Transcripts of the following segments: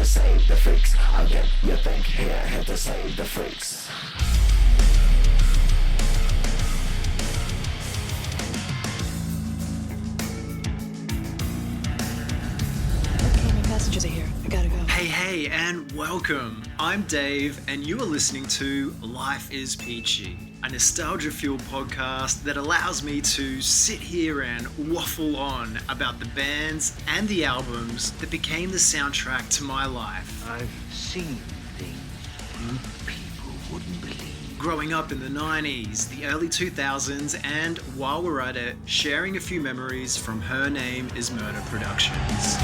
save the freaks. Again, you think here to save the freaks. Okay, my passengers are here. I gotta go. Hey, and welcome. I'm Dave, and you are listening to Life Is Peachy, a nostalgia-fueled podcast that allows me to sit here and waffle on about the bands and the albums that became the soundtrack to my life. I've seen things you people wouldn't believe. Growing up in the 90s, the early 2000s, and while we're at it, sharing a few memories from Her Name Is Murder Productions.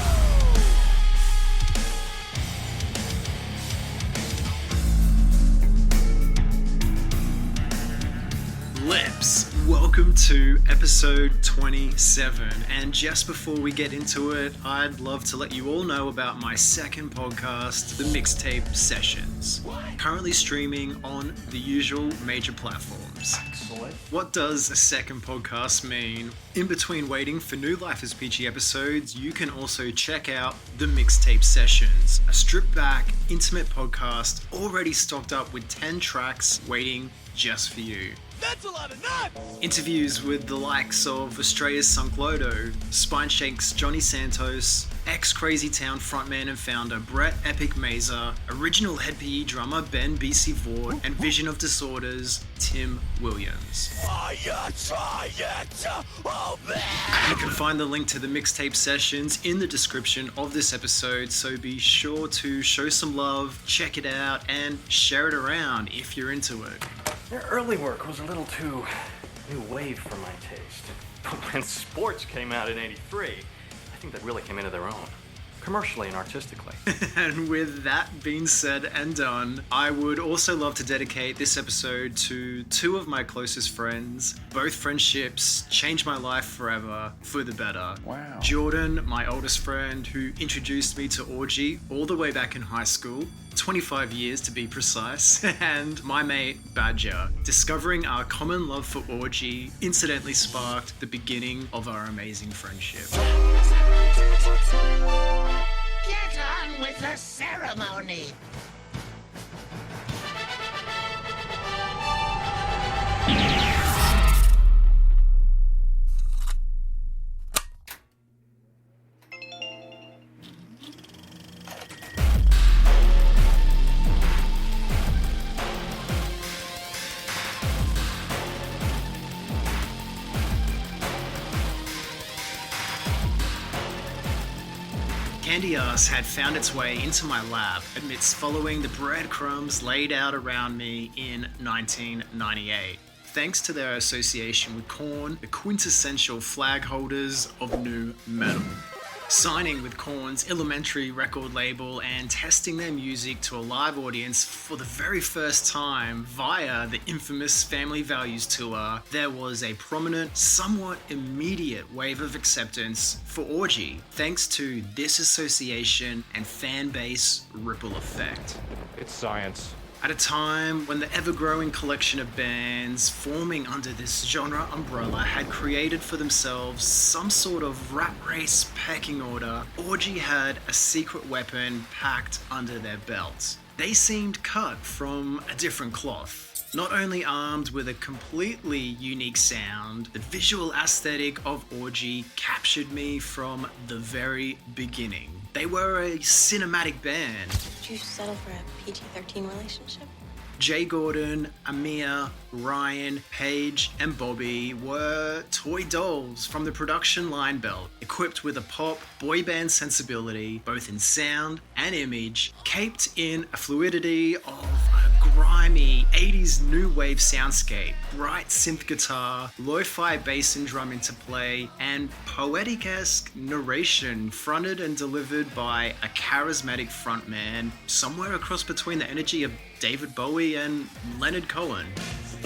Lips, welcome to episode 27, and just before we get into it, I'd love to let you all know about my second podcast, The Mixtape Sessions, currently streaming on the usual major platforms. Excellent. What does a second podcast mean? In between waiting for new Life is Peachy episodes, you can also check out The Mixtape Sessions, a stripped back, intimate podcast already stocked up with 10 tracks waiting just for you. That's a lot of nuts! Interviews with the likes of Australia's Sunk Lodo, Spine Shake's Johnny Santos, ex-Crazy Town frontman and founder Brett Epic Mazer, original Head PE drummer Ben BC Vaught, and Vision of Disorders Tim Williams. You can find the link to the mixtape sessions in the description of this episode, so be sure to show some love, check it out, and share it around if you're into it. Their early work was a little too new wave for my taste. But when sports came out in '83, I think they really came into their own, commercially and artistically. And with that being said and done, I would also love to dedicate this episode to two of my closest friends. Both friendships changed my life forever for the better. Wow. Jordan, my oldest friend, who introduced me to Orgy all the way back in high school, 25 years to be precise, and my mate Badger. Discovering our common love for Orgy incidentally sparked the beginning of our amazing friendship. Get on with the ceremony! Candyass had found its way into my lap amidst following the breadcrumbs laid out around me in 1998. Thanks to their association with Korn, the quintessential flag holders of nu metal. Signing with Korn's Elementary record label and testing their music to a live audience for the very first time via the infamous Family Values tour, there was a prominent, somewhat immediate wave of acceptance for Orgy, thanks to this association and fan base ripple effect. It's science. At a time when the ever-growing collection of bands forming under this genre umbrella had created for themselves some sort of rat race pecking order, Orgy had a secret weapon packed under their belts. They seemed cut from a different cloth. Not only armed with a completely unique sound, the visual aesthetic of Orgy captured me from the very beginning. They were a cinematic band. Did you settle for a PG-13 relationship? Jay Gordon, Amir, Ryan, Paige, and Bobby were toy dolls from the production line belt, equipped with a pop boy band sensibility, both in sound and image, caped in a fluidity of a grimy 80s new wave soundscape, bright synth guitar, lo-fi bass and drum interplay, and poetic-esque narration fronted and delivered by a charismatic frontman, somewhere across between the energy of David Bowie and Leonard Cohen.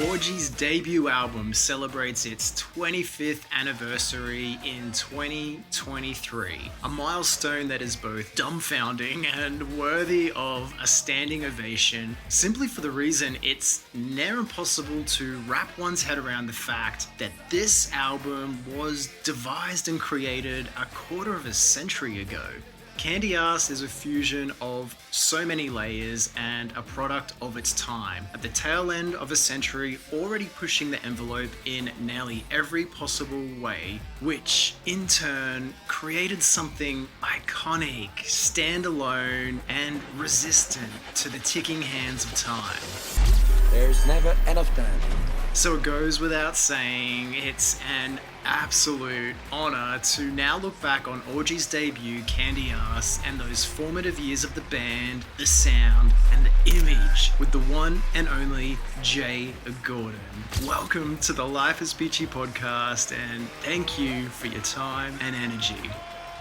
Orgy's debut album celebrates its 25th anniversary in 2023, a milestone that is both dumbfounding and worthy of a standing ovation, simply for the reason it's near impossible to wrap one's head around the fact that this album was devised and created a quarter of a century ago. Candyass is a fusion of so many layers and a product of its time, at the tail end of a century, already pushing the envelope in nearly every possible way, which in turn created something iconic, standalone, and resistant to the ticking hands of time. There's never enough time. So it goes without saying, it's an absolute honor to now look back on Orgy's debut, Candyass, and those formative years of the band, the sound, and the image with the one and only Jay Baumgardner. Welcome to the Life Is Peachy Podcast, and thank you for your time and energy.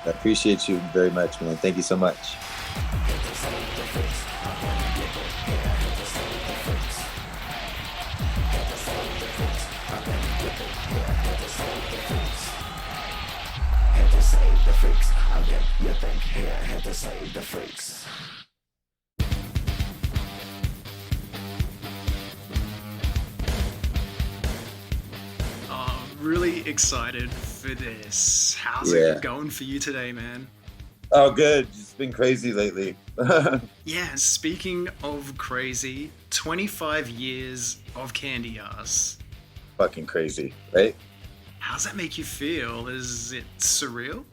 I appreciate you very much, man. Thank you so much. Save the freaks. I'll get you think here. Had to save the freaks. Really excited for this. How's it going for you today, man? Oh, good. It's been crazy lately. Yeah, speaking of crazy, 25 years of Candyass. Fucking crazy, right? How's that make you feel? Is it surreal?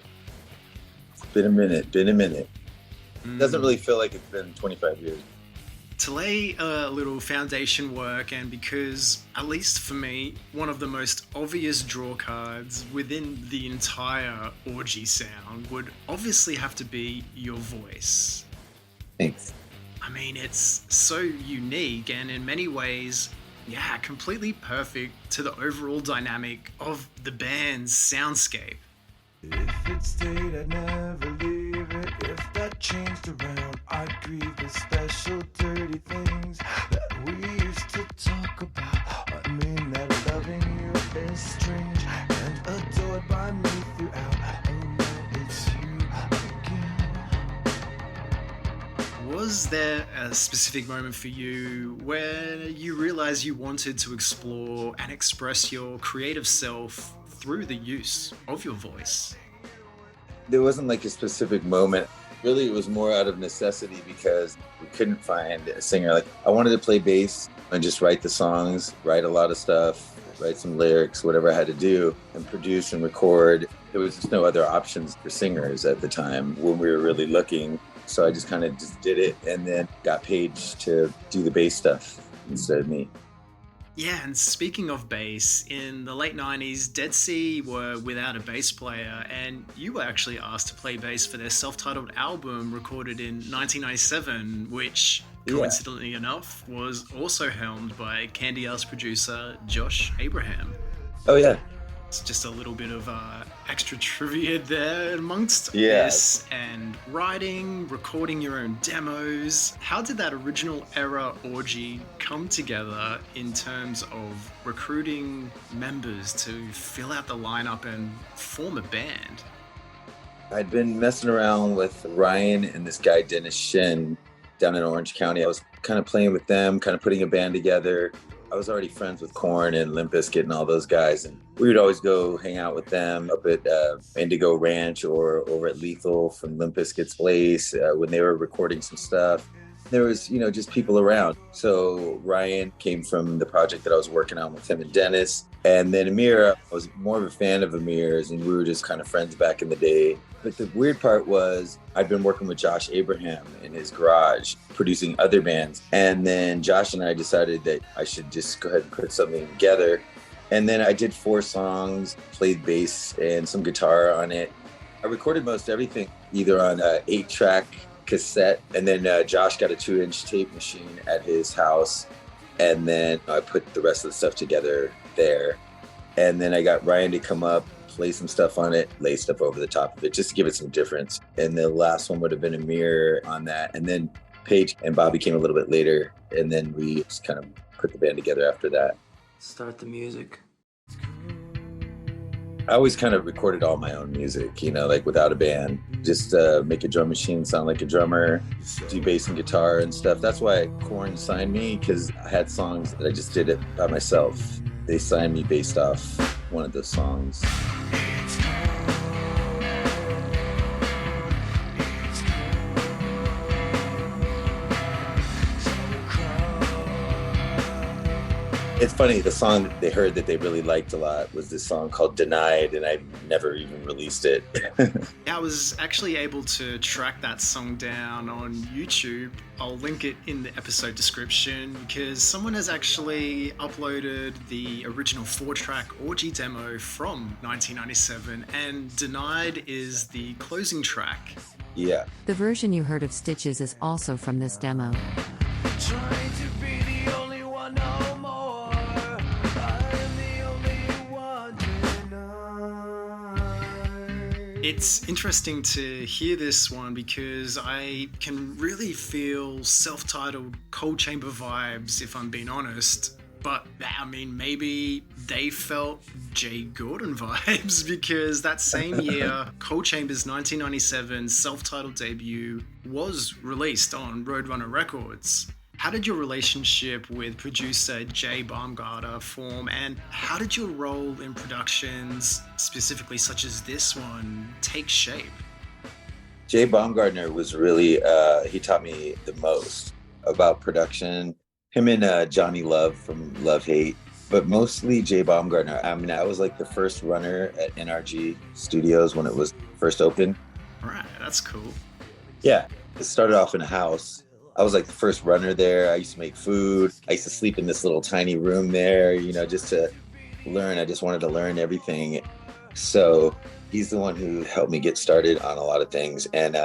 It's been a minute. It doesn't really feel like it's been 25 years. To lay a little foundation work, and because, at least for me, one of the most obvious draw cards within the entire Orgy sound would obviously have to be your voice. Thanks. I mean, it's so unique and in many ways, yeah, completely perfect to the overall dynamic of the band's soundscape. If it stayed, I'd never leave it. If that changed around, I'd grieve the special dirty things that we used to talk about. I mean that loving you is strange and adored by me throughout. Oh no, it's you again. Was there a specific moment for you where you realized you wanted to explore and express your creative self through the use of your voice? There wasn't like a specific moment. Really, it was more out of necessity because we couldn't find a singer. Like, I wanted to play bass and just write the songs, write a lot of stuff, write some lyrics, whatever I had to do, and produce and record. There was just no other options for singers at the time when we were really looking. So I just kind of just did it and then got Paige to do the bass stuff instead of me. Yeah, and speaking of bass, in the late 90s, Dead Sea were without a bass player, and you were actually asked to play bass for their self-titled album recorded in 1997, which, coincidentally enough, was also helmed by Candyass producer Josh Abraham. Oh, yeah. It's just a little bit of extra trivia there amongst this, and writing, recording your own demos. How did that original era Orgy come together in terms of recruiting members to fill out the lineup and form a band? I'd been messing around with Ryan and this guy, Dennis Shin, down in Orange County. I was kind of playing with them, kind of putting a band together. I was already friends with Korn and Limp Bizkit and all those guys, and we would always go hang out with them up at Indigo Ranch or over at Lethal from Limp Bizkit's place when they were recording some stuff. There was, just people around. So Ryan came from the project that I was working on with him and Dennis. And then Amir, I was more of a fan of Amir's, and we were just kind of friends back in the day. But the weird part was I'd been working with Josh Abraham in his garage, producing other bands. And then Josh and I decided that I should just go ahead and put something together. And then I did 4 songs, played bass and some guitar on it. I recorded most everything either on an 8-track cassette, and then Josh got a 2-inch tape machine at his house. And then I put the rest of the stuff together there. And then I got Ryan to come up, play some stuff on it, lay stuff over the top of it, just to give it some difference. And the last one would have been Amir on that. And then Paige and Bobby came a little bit later. And then we just kind of put the band together after that. Start the music. I always kind of recorded all my own music, like without a band. Just make a drum machine sound like a drummer, do bass and guitar and stuff. That's why Korn signed me, because I had songs that I just did it by myself. They signed me based off one of those songs. It's It's funny, the song that they heard that they really liked a lot was this song called Denied, and I never even released it. I was actually able to track that song down on YouTube. I'll link it in the episode description because someone has actually uploaded the original 4-track Orgy demo from 1997, and Denied is the closing track. Yeah. The version you heard of Stitches is also from this demo. Trying to be the only one no more. I am the only one denied. It's interesting to hear this one because I can really feel self-titled Cold Chamber vibes, if I'm being honest. But, I mean, maybe they felt Jay Gordon vibes because that same year, Cold Chamber's 1997 self-titled debut was released on Roadrunner Records. How did your relationship with producer Jay Baumgardner form, and how did your role in productions, specifically such as this one, take shape? Jay Baumgardner was really, he taught me the most about production. Him and Johnny Love from Love Hate, but mostly Jay Baumgardner. I mean, I was like the first runner at NRG Studios when it was first opened. Right, that's cool. Yeah, it started off in a house. I was like the first runner there. I used to make food. I used to sleep in this little tiny room there, you know, just to learn. I just wanted to learn everything. So he's the one who helped me get started on a lot of things. And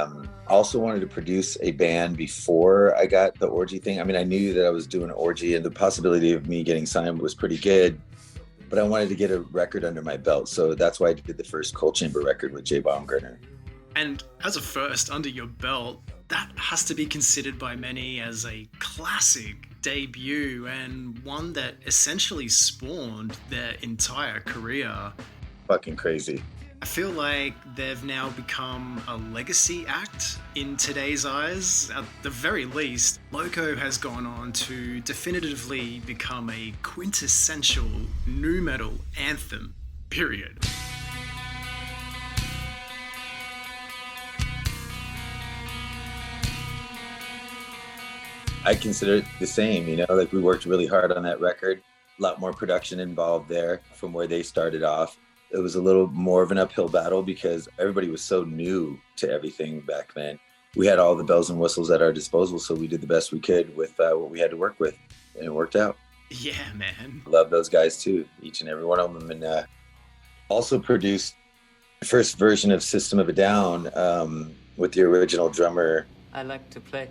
also wanted to produce a band before I got the Orgy thing. I mean, I knew that I was doing Orgy and the possibility of me getting signed was pretty good, but I wanted to get a record under my belt. So that's why I did the first Cold Chamber record with Jay Baumgardner. And as a first under your belt, that has to be considered by many as a classic debut and one that essentially spawned their entire career. Fucking crazy. I feel like they've now become a legacy act in today's eyes. At the very least, Loco has gone on to definitively become a quintessential nu metal anthem, period. I consider it the same, you know, like we worked really hard on that record, a lot more production involved there from where they started off. It was a little more of an uphill battle because everybody was so new to everything back then. We had all the bells and whistles at our disposal, so we did the best we could with what we had to work with, and it worked out. Yeah, man. Love those guys too, each and every one of them. And also produced the first version of System of a Down with the original drummer. I like to play.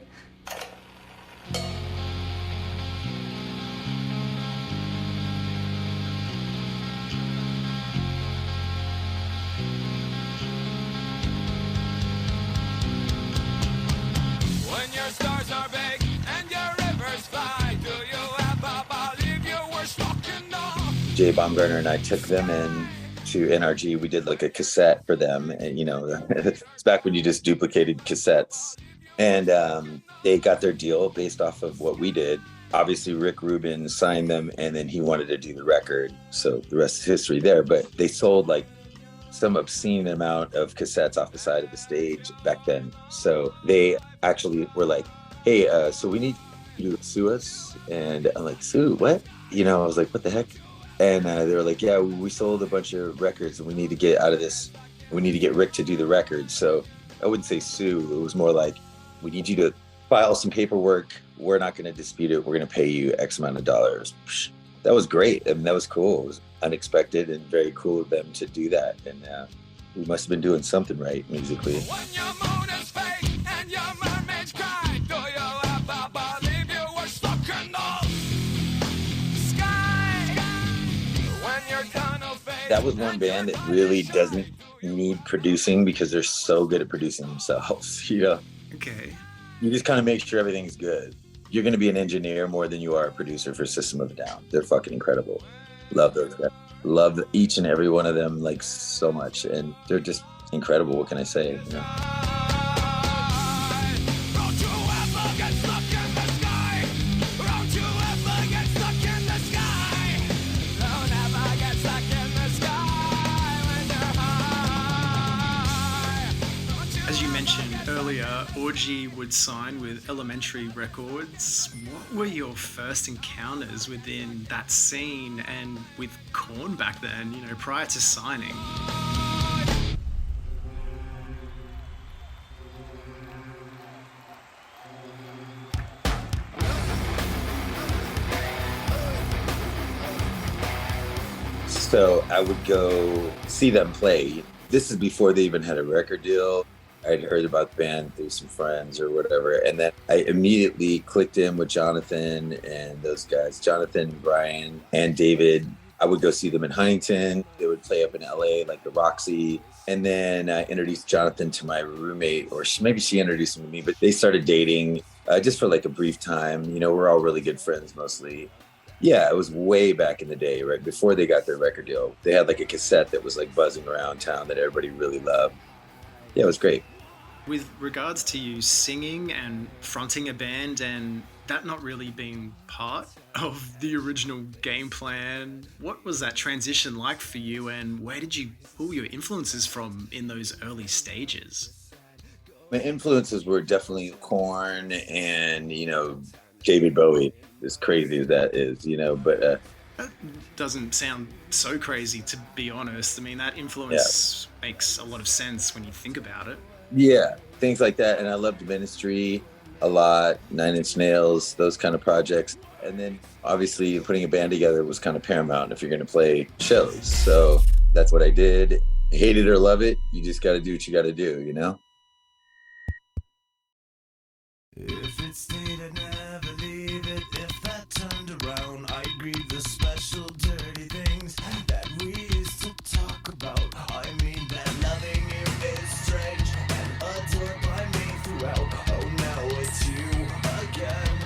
When your stars are big and your rivers fly, do you ever believe you were stuck in the... Jay Baumgardner and I took them in to NRG. We did like a cassette for them, and you know, it's back when you just duplicated cassettes. And they got their deal based off of what we did. Obviously, Rick Rubin signed them, and then he wanted to do the record. So the rest is history there. But they sold like some obscene amount of cassettes off the side of the stage back then. So they actually were like, hey, so we need you to sue us. And I'm like, sue? What? You know, I was like, what the heck? And they were like, yeah, we sold a bunch of records and we need to get out of this. We need to get Rick to do the record. So I wouldn't say sue. It was more like, we need you to file some paperwork. We're not going to dispute it. We're going to pay you X amount of dollars. That was great. I mean, that was cool. It was unexpected and very cool of them to do that. And we must have been doing something right musically. When your moon is fake and your mermaids cry, do you ever believe you were stuck in the sky? When your tunnel fades... That was one band that really doesn't need producing because they're so good at producing themselves, you know? Okay. You just kind of make sure everything's good. You're going to be an engineer more than you are a producer for System of a Down. They're fucking incredible. Love those guys. Love each and every one of them like so much. And they're just incredible. What can I say? You know? Don't you ever get stuck in the sky? Don't you ever get stuck in the sky? Don't ever get stuck in the sky when you're high. As you mentioned earlier, Orgy would sign with Elementary Records, what were your first encounters within that scene and with Korn back then, prior to signing? So I would go see them play. This is before they even had a record deal. I'd heard about the band through some friends or whatever. And then I immediately clicked in with Jonathan and those guys, Jonathan, Brian, and David. I would go see them in Huntington. They would play up in LA, like the Roxy. And then I introduced Jonathan to my roommate, or maybe she introduced him to me, but they started dating just for like a brief time. We're all really good friends mostly. Yeah, it was way back in the day, right before they got their record deal. They had like a cassette that was like buzzing around town that everybody really loved. Yeah, it was great. With regards to you singing and fronting a band and that not really being part of the original game plan, what was that transition like for you, and where did you pull your influences from in those early stages? My influences were definitely Korn and, David Bowie, as crazy as that is, but... That doesn't sound so crazy, to be honest. I mean, that influence makes a lot of sense when you think about it. Yeah, things like that. And I loved Ministry a lot, Nine Inch Nails, those kind of projects. And then obviously putting a band together was kind of paramount if you're going to play shows. So that's what I did. Hate it or love it, you just got to do what you got to do, If it stayed, I'd never leave it. If that turned around, I'd grieve the special dirty things that we used to talk about. I mean that loving you is strange and adored by me throughout. Oh, now it's you again.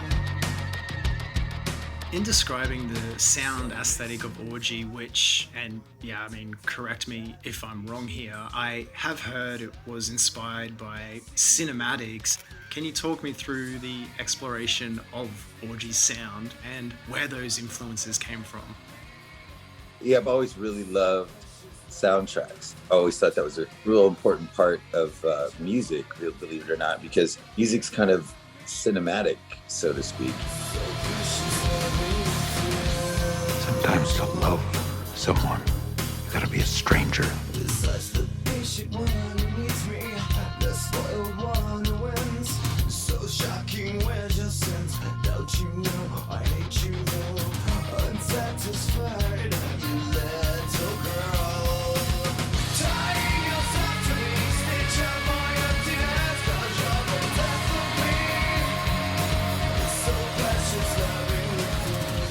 In describing the sound aesthetic of Orgy, which, and yeah, I mean, correct me if I'm wrong here, I have heard it was inspired by cinematics. Can you talk me through the exploration of Orgy's sound and where those influences came from? Yeah, I've always really loved soundtracks. I always thought that was a real important part of music, believe it or not, because music's kind of cinematic, so to speak. Sometimes to love someone, you gotta be a stranger.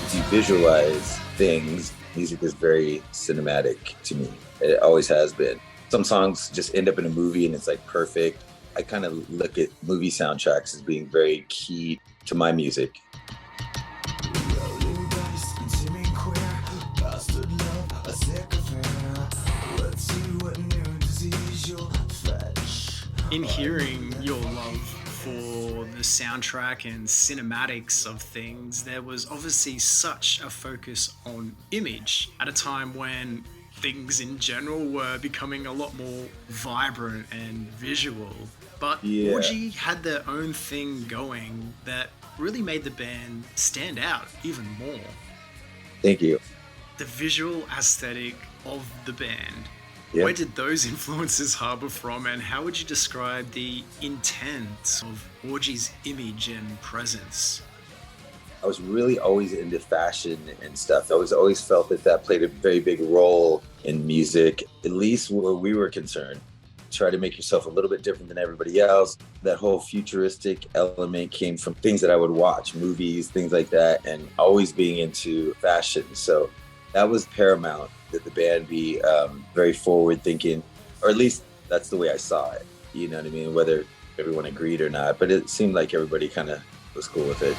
If you visualize things, music is very cinematic to me. It always has been. Some songs just end up in a movie and it's like perfect. I kind of look at movie soundtracks as being very key to my music. In hearing your love for the soundtrack and cinematics of things, there was obviously such a focus on image at a time when things in general were becoming a lot more vibrant and visual. But Orgy had their own thing going that really made the band stand out even more. Thank you. The visual aesthetic of the band. Yep. Where did those influences harbor from, and how would you describe the intent of Orgy's image and presence? I was really always into fashion and stuff. I always felt that played a very big role in music, at least where we were concerned. Try to make yourself a little bit different than everybody else. That whole futuristic element came from things that I would watch, movies, things like that, and always being into fashion. So that was paramount, that the band be very forward thinking, or at least that's the way I saw it. You know what I mean? Whether everyone agreed or not, but it seemed like everybody kind of was cool with it.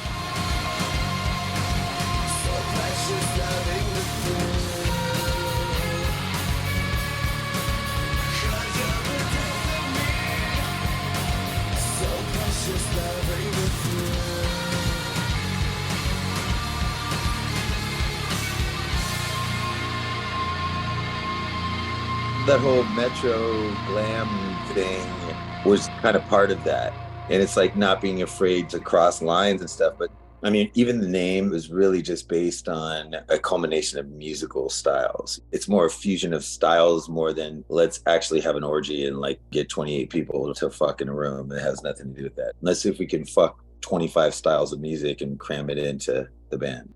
That whole metro glam thing was kind of part of that. And it's like not being afraid to cross lines and stuff. But I mean, even the name was really just based on a culmination of musical styles. It's more a fusion of styles more than let's actually have an orgy and like get 28 people to fuck in a room. It has nothing to do with that. Let's see if we can fuck 25 styles of music and cram it into the band.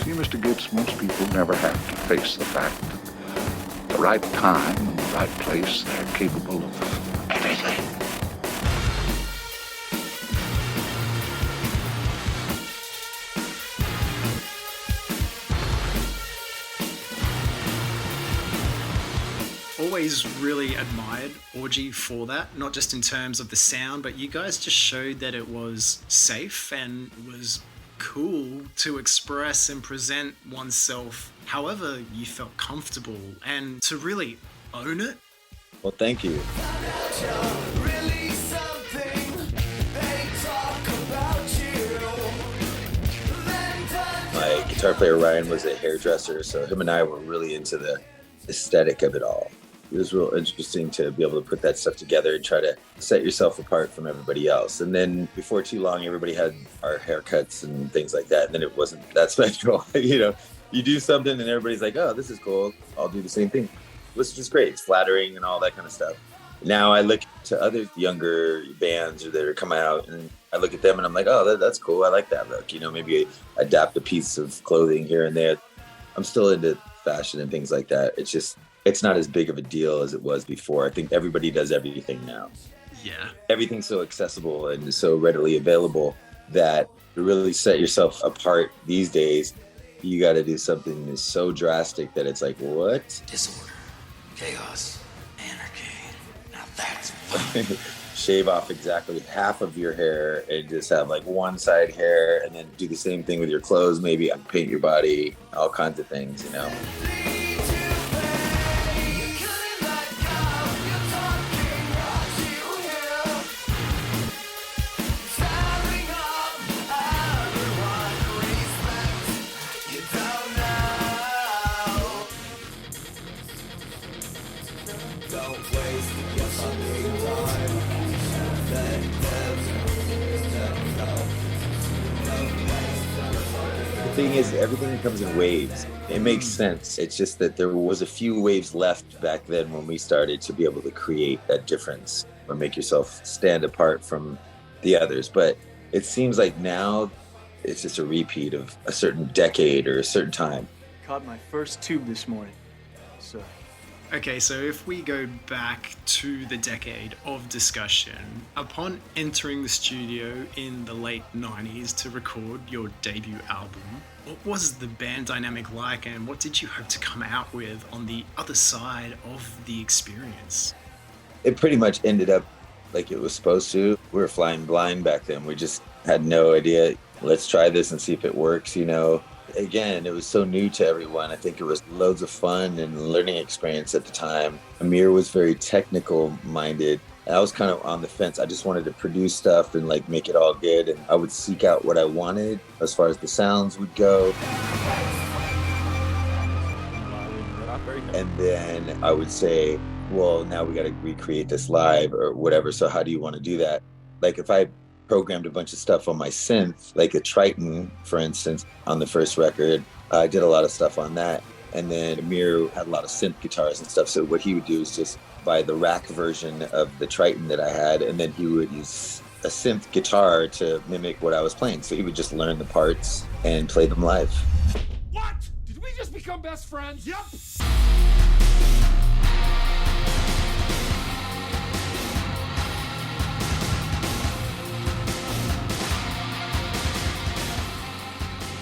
See, Mr. Gibbs, most people never have to face the fact that the right time and the right place, they're capable of everything. Always really admired Orgy for that, not just in terms of the sound, but you guys just showed that it was safe and was cool to express and present oneself however you felt comfortable and to really own it. Well, thank you. My guitar player Ryan was a hairdresser, so him and I were really into the aesthetic of it all. It was real interesting to be able to put that stuff together and try to set yourself apart from everybody else. And then before too long, everybody had our haircuts and things like that. And then it wasn't that special. You know, you do something and everybody's like, oh, this is cool. I'll do the same thing, which is great. It's flattering and all that kind of stuff. Now I look to other younger bands that are coming out and I look at them and I'm like, oh, that's cool. I like that look. You know, maybe adapt a piece of clothing here and there. I'm still into fashion and things like that. It's not as big of a deal as it was before. I think everybody does everything now. Yeah. Everything's so accessible and so readily available that to really set yourself apart these days, you got to do something that's so drastic that it's like, what? Disorder, chaos, anarchy. Now that's fun. Shave off exactly half of your hair and just have like one side hair and then do the same thing with your clothes, maybe paint your body, all kinds of things, you know? The thing is, everything comes in waves. It makes sense. It's just that there was a few waves left back then when we started to be able to create that difference or make yourself stand apart from the others. But it seems like now it's just a repeat of a certain decade or a certain time. Caught my first tube this morning, so... Okay, so if we go back to the decade of discussion, upon entering the studio in the late 90s to record your debut album, what was the band dynamic like and what did you hope to come out with on the other side of the experience? It pretty much ended up like it was supposed to. We were flying blind back then. We just had no idea. Let's try this and see if it works, you know. Again, it was so new to everyone. I think it was loads of fun and learning experience at the time. Amir was very technical minded. I was kind of on the fence. I just wanted to produce stuff and like make it all good. And I would seek out what I wanted as far as the sounds would go. And then I would say, well, now we got to recreate this live or whatever. So how do you want to do that? Like if I programmed a bunch of stuff on my synth, like a Triton, for instance, on the first record. I did a lot of stuff on that. And then Amir had a lot of synth guitars and stuff. So what he would do is just buy the rack version of the Triton that I had, and then he would use a synth guitar to mimic what I was playing. So he would just learn the parts and play them live. What? Did we just become best friends? Yep.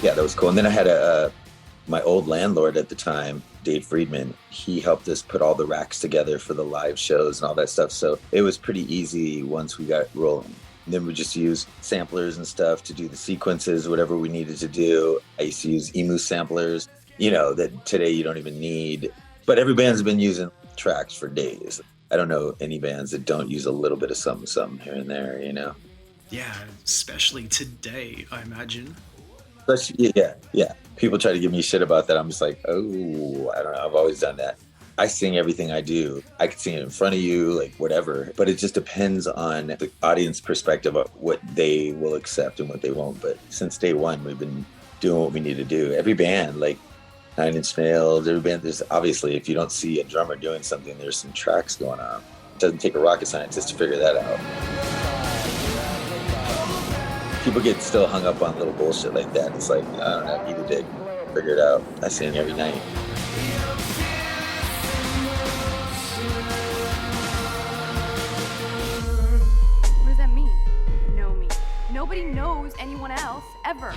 Yeah, that was cool. And then I had my old landlord at the time, Dave Friedman. He helped us put all the racks together for the live shows and all that stuff. So it was pretty easy once we got rolling. And then we just used samplers and stuff to do the sequences, whatever we needed to do. I used to use emu samplers, you know, that today you don't even need. But every band's been using tracks for days. I don't know any bands that don't use a little bit of something here and there, you know? Yeah, especially today, I imagine. Yeah. People try to give me shit about that. I'm just like, oh, I don't know. I've always done that. I sing everything I do. I could sing it in front of you, like whatever. But it just depends on the audience perspective of what they will accept and what they won't. But since day one, we've been doing what we need to do. Every band, like Nine Inch Nails, every band, there's obviously, if you don't see a drummer doing something, there's some tracks going on. It doesn't take a rocket scientist to figure that out. People get still hung up on little bullshit like that. It's like, I don't know, eat a dick, figure it out. I sing every night. What does that mean? Know me. Nobody knows anyone else, ever.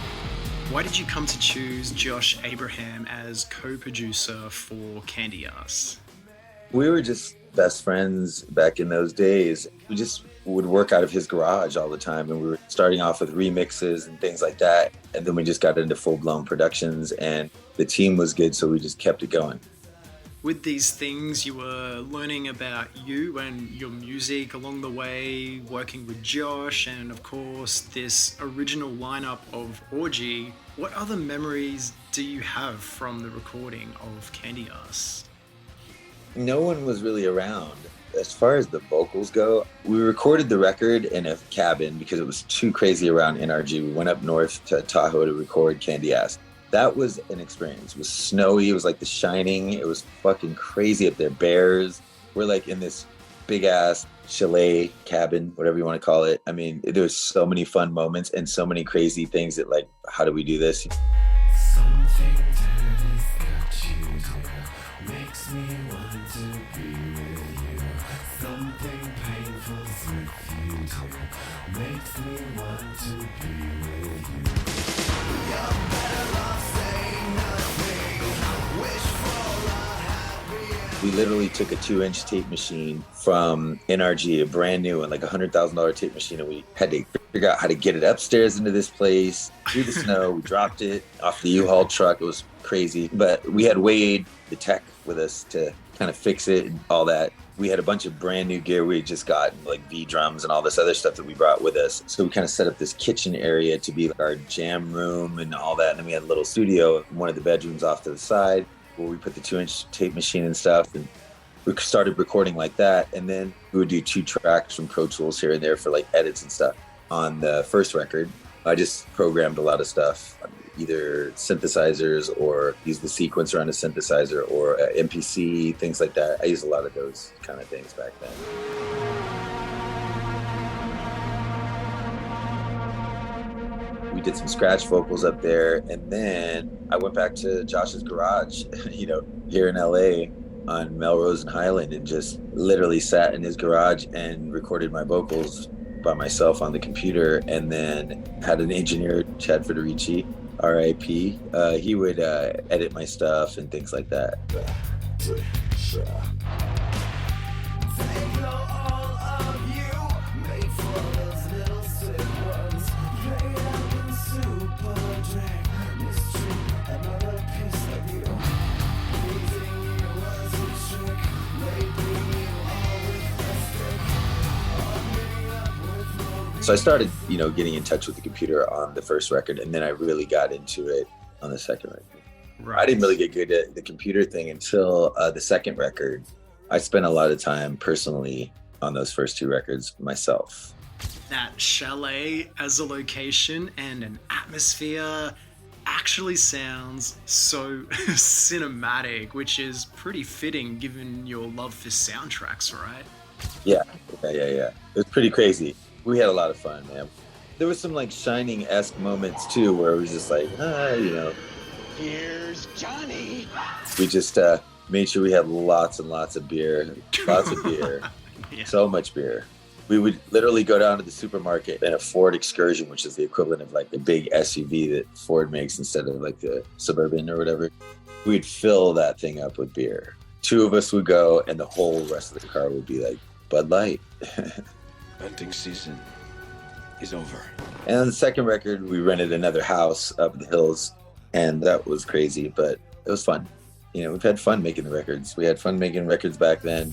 Why did you come to choose Josh Abraham as co-producer for Candyass? We were just best friends back in those days. We just would work out of his garage all the time, and we were starting off with remixes and things like that. And then we just got into full-blown productions, and the team was good, so we just kept it going. With these things, you were learning about you and your music along the way, working with Josh, and of course, this original lineup of Orgy. What other memories do you have from the recording of Candyass? No one was really around. As far as the vocals go, we recorded the record in a cabin because it was too crazy around NRG. We went up north to Tahoe to record Candyass. That was an experience. It was snowy. It was like The Shining. It was fucking crazy up there. Bears. We're like in this big ass chalet cabin, whatever you want to call it. I mean, there was so many fun moments and so many crazy things that, like, how do we do this? Something dirty got you there, makes me want to be with you. Something painful with you too, makes me want to be with you. You're better off saying nothing. Wish for a happy. We literally took a 2-inch tape machine from NRG, a brand new one, like $100,000 tape machine, and we had to figure out how to get it upstairs into this place through the snow. We dropped it off the U-Haul truck. It was crazy, but we had Wade, the tech, with us to kind of fix it and all that. We had a bunch of brand new gear we had just gotten, like V drums and all this other stuff that we brought with us. So we kind of set up this kitchen area to be like our jam room and all that. And then we had a little studio in one of the bedrooms off to the side where we put the 2-inch tape machine and stuff. And we started recording like that. And then we would do 2 tracks from Pro Tools here and there for like edits and stuff. On the first record, I just programmed a lot of stuff, either synthesizers or use the sequencer on a synthesizer or MPC, things like that. I used a lot of those kind of things back then. We did some scratch vocals up there, and then I went back to Josh's garage, here in LA on Melrose and Highland, and just literally sat in his garage and recorded my vocals by myself on the computer, and then had an engineer, Chad Federici, R.I.P. He would edit my stuff and things like that. So I started, getting in touch with the computer on the first record, and then I really got into it on the second record. Right. I didn't really get good at the computer thing until the second record. I spent a lot of time personally on those first 2 records myself. That chalet as a location and an atmosphere actually sounds so cinematic, which is pretty fitting given your love for soundtracks, right? Yeah. It was pretty crazy. We had a lot of fun, man. There was some like Shining-esque moments too, where it was just like, Here's Johnny. We just made sure we had lots and lots of beer. Yeah. So much beer. We would literally go down to the supermarket in a Ford Excursion, which is the equivalent of like the big SUV that Ford makes instead of like the Suburban or whatever. We'd fill that thing up with beer. 2 of us would go, and the whole rest of the car would be like Bud Light. Hunting season is over. And on the second record, we rented another house up in the hills, and that was crazy, but it was fun. We've had fun making the records. We had fun making records back then.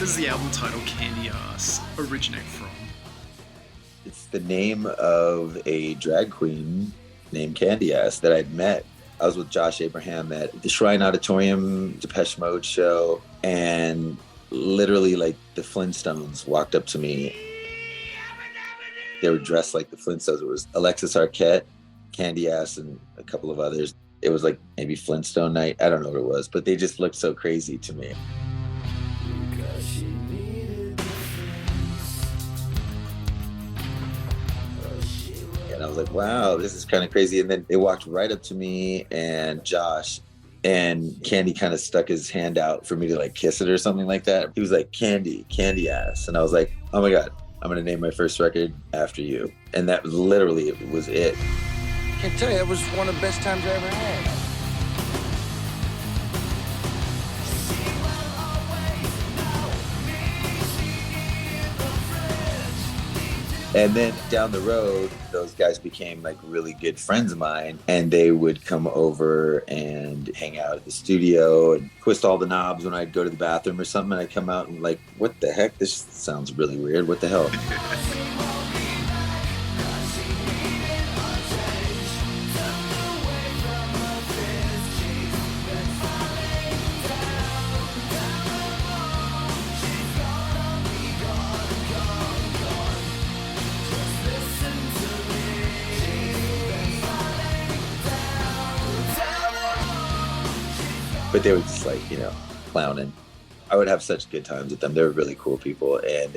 does the album title Candyass originate from? It's the name of a drag queen named Candyass that I'd met. I was with Josh Abraham at the Shrine Auditorium Depeche Mode show, and literally like the Flintstones walked up to me. They were dressed like the Flintstones. It was Alexis Arquette, Candyass, and a couple of others. It was like maybe Flintstone night. I don't know what it was, but they just looked so crazy to me. And I was like, wow, this is kind of crazy. And then they walked right up to me and Josh, and Candy kind of stuck his hand out for me to like kiss it or something like that. He was like, Candyass. And I was like, oh my God, I'm going to name my first record after you. And that was literally, it was it. I can tell you, it was one of the best times I ever had. And then down the road, those guys became like really good friends of mine, and they would come over and hang out at the studio and twist all the knobs when I'd go to the bathroom or something. And I'd come out and like, what the heck? This sounds really weird. What the hell? But they were just like, clowning. I would have such good times with them. They were really cool people. And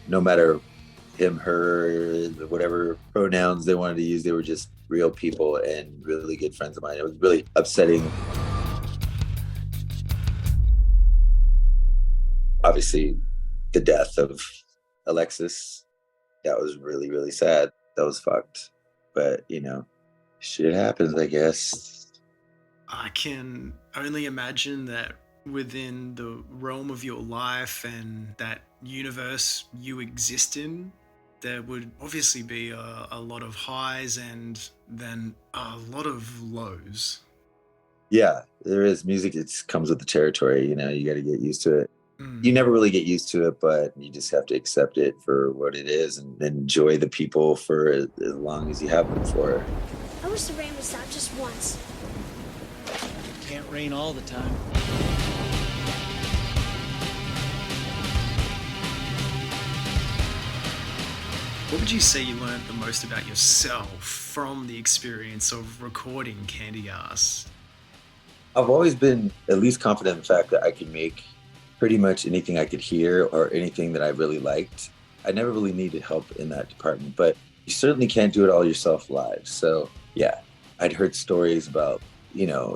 no matter him, her, whatever pronouns they wanted to use, they were just real people and really good friends of mine. It was really upsetting. Obviously, the death of Alexis, that was really, really sad. That was fucked. But, shit happens, I guess. I can only imagine that within the realm of your life and that universe you exist in, there would obviously be a lot of highs and then a lot of lows. Yeah, there is. Music, it comes with the territory, you got to get used to it. You never really get used to it, but you just have to accept it for what it is and enjoy the people for as long as you have them for. I wish the rain would stop just once. Can't rain all the time. What would you say you learned the most about yourself from the experience of recording Candyass? I've always been at least confident in the fact that I could make pretty much anything I could hear or anything that I really liked. I never really needed help in that department, but you certainly can't do it all yourself live. So yeah, I'd heard stories about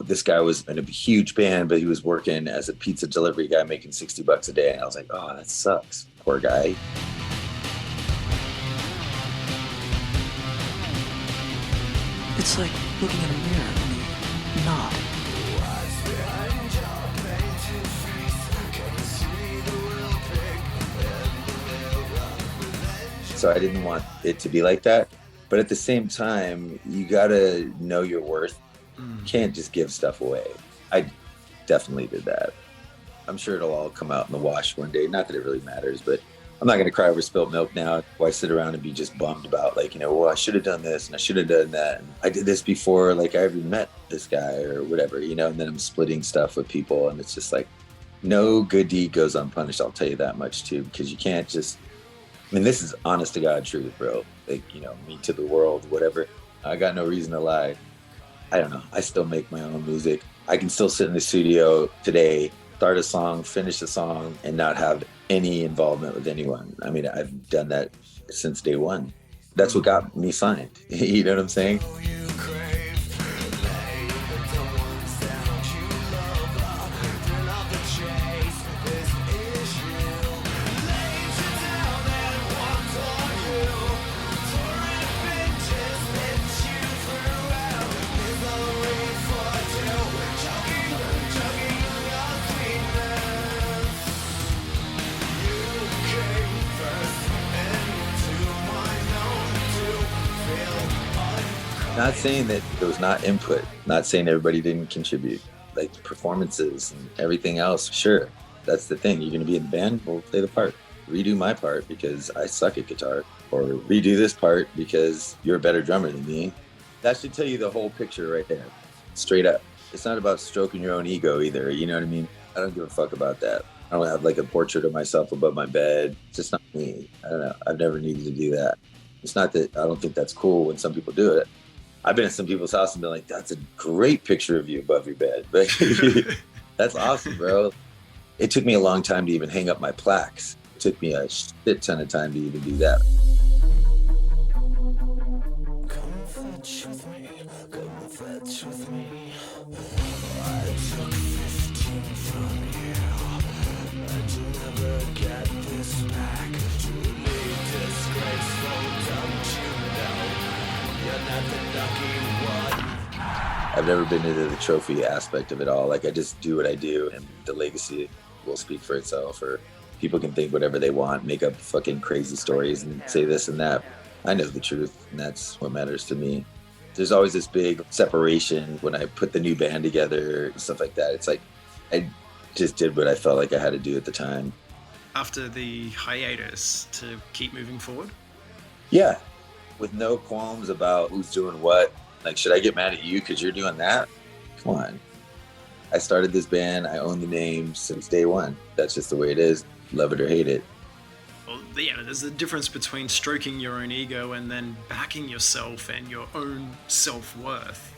this guy was in a huge band, but he was working as a pizza delivery guy making $60 a day. And I was like, oh, that sucks. Poor guy. It's like looking in a mirror, only not. So I didn't want it to be like that. But at the same time, you gotta know your worth. You can't just give stuff away. I definitely did that. I'm sure it'll all come out in the wash one day. Not that it really matters, but I'm not going to cry over spilled milk now. Why sit around and be just bummed about well, I should have done this and I should have done that. And I did this before, I ever met this guy or whatever, and then I'm splitting stuff with people. And it's just like, no good deed goes unpunished. I'll tell you that much too, because you can't just, this is honest to God truth, bro. Me to the world, whatever. I got no reason to lie. I don't know. I still make my own music. I can still sit in the studio today, start a song, finish a song, and not have any involvement with anyone. I've done that since day one. That's what got me signed. You know what I'm saying? Not saying that there was not input, not saying everybody didn't contribute, performances and everything else, sure. That's the thing. You're going to be in the band, we'll play the part. Redo my part because I suck at guitar, or redo this part because you're a better drummer than me. That should tell you the whole picture right there. Straight up. It's not about stroking your own ego either. You know what I mean? I don't give a fuck about that. I don't have like a portrait of myself above my bed. It's just not me. I don't know. I've never needed to do that. It's not that I don't think that's cool when some people do it. I've been at some people's house and been like, that's a great picture of you above your bed. But that's awesome, bro. It took me a long time to even hang up my plaques. It took me a shit ton of time to even do that. Come fetch with me, come fetch with me. I took 15 from you, and you'll never get this back. Truly disgraceful, don't you know? You're not the lucky one. I've never been into the trophy aspect of it all. Like, I just do what I do, and the legacy will speak for itself. Or people can think whatever they want, make up fucking crazy stories and say this and that. I know the truth, and that's what matters to me. There's always this big separation when I put the new band together and stuff like that. It's like I just did what I felt like I had to do at the time. After the hiatus, to keep moving forward? Yeah, with no qualms about who's doing what. Like, should I get mad at you because you're doing that? Come on. I started this band. I own the name since day one. That's just the way it is. Love it or hate it. Well, yeah, there's a difference between stroking your own ego and then backing yourself and your own self-worth.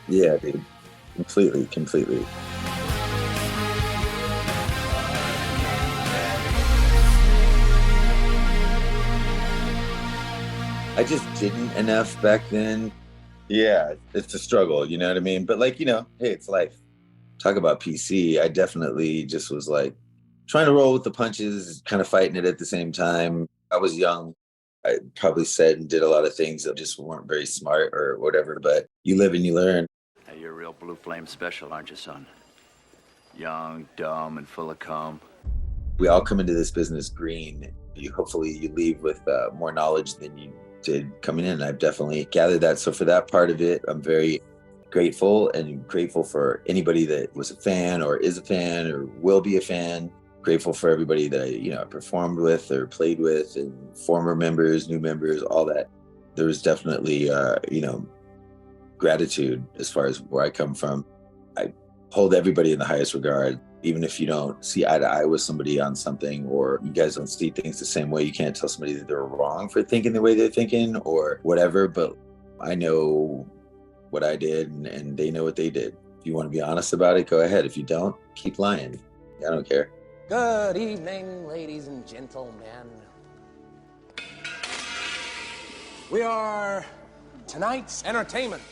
Yeah, dude. Completely. I just didn't enough back then. Yeah, it's a struggle, you know what I mean? But like, you know, hey, it's life. Talk about PC. I definitely just was like trying to roll with the punches, kind of fighting it at the same time. I was young. I probably said and did a lot of things that just weren't very smart or whatever, but you live and you learn. Hey, you're a real blue flame special, aren't you, son? Young, dumb, and full of cum. We all come into this business green. Hopefully you leave with more knowledge than you did coming in. I've definitely gathered that. So for that part of it, I'm very grateful, and grateful for anybody that was a fan or is a fan or will be a fan. Grateful for everybody that I performed with or played with, and former members, new members, all that. There was definitely, gratitude as far as where I come from. I hold everybody in the highest regard. Even if you don't see eye to eye with somebody on something, or you guys don't see things the same way, you can't tell somebody that they're wrong for thinking the way they're thinking or whatever. But I know what I did, and they know what they did. If you want to be honest about it, go ahead. If you don't, keep lying. I don't care. Good evening, ladies and gentlemen. We are tonight's entertainment.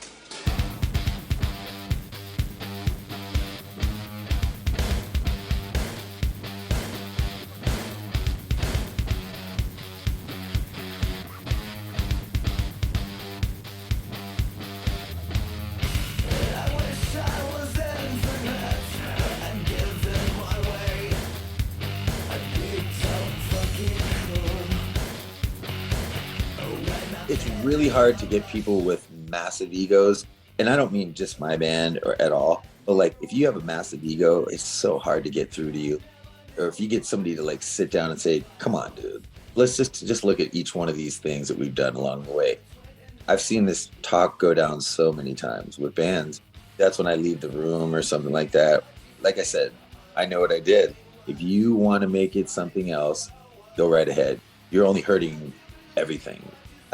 It's really hard to get people with massive egos. And I don't mean just my band or at all, but like if you have a massive ego, it's so hard to get through to you. Or if you get somebody to like sit down and say, come on, dude, let's just look at each one of these things that we've done along the way. I've seen this talk go down so many times with bands. That's when I leave the room or something like that. Like I said, I know what I did. If you want to make it something else, go right ahead. You're only hurting everything.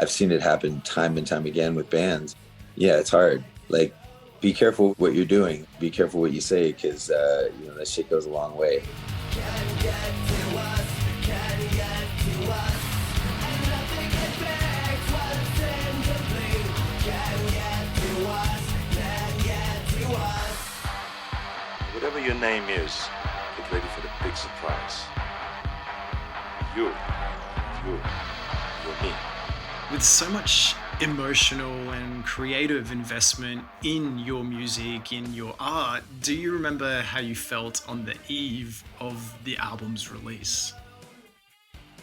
I've seen it happen time and time again with bands. Yeah, it's hard. Like, be careful what you're doing. Be careful what you say, because that shit goes a long way. Whatever your name is, get ready for the big surprise. You're me. With so much emotional and creative investment in your music, in your art, do you remember how you felt on the eve of the album's release?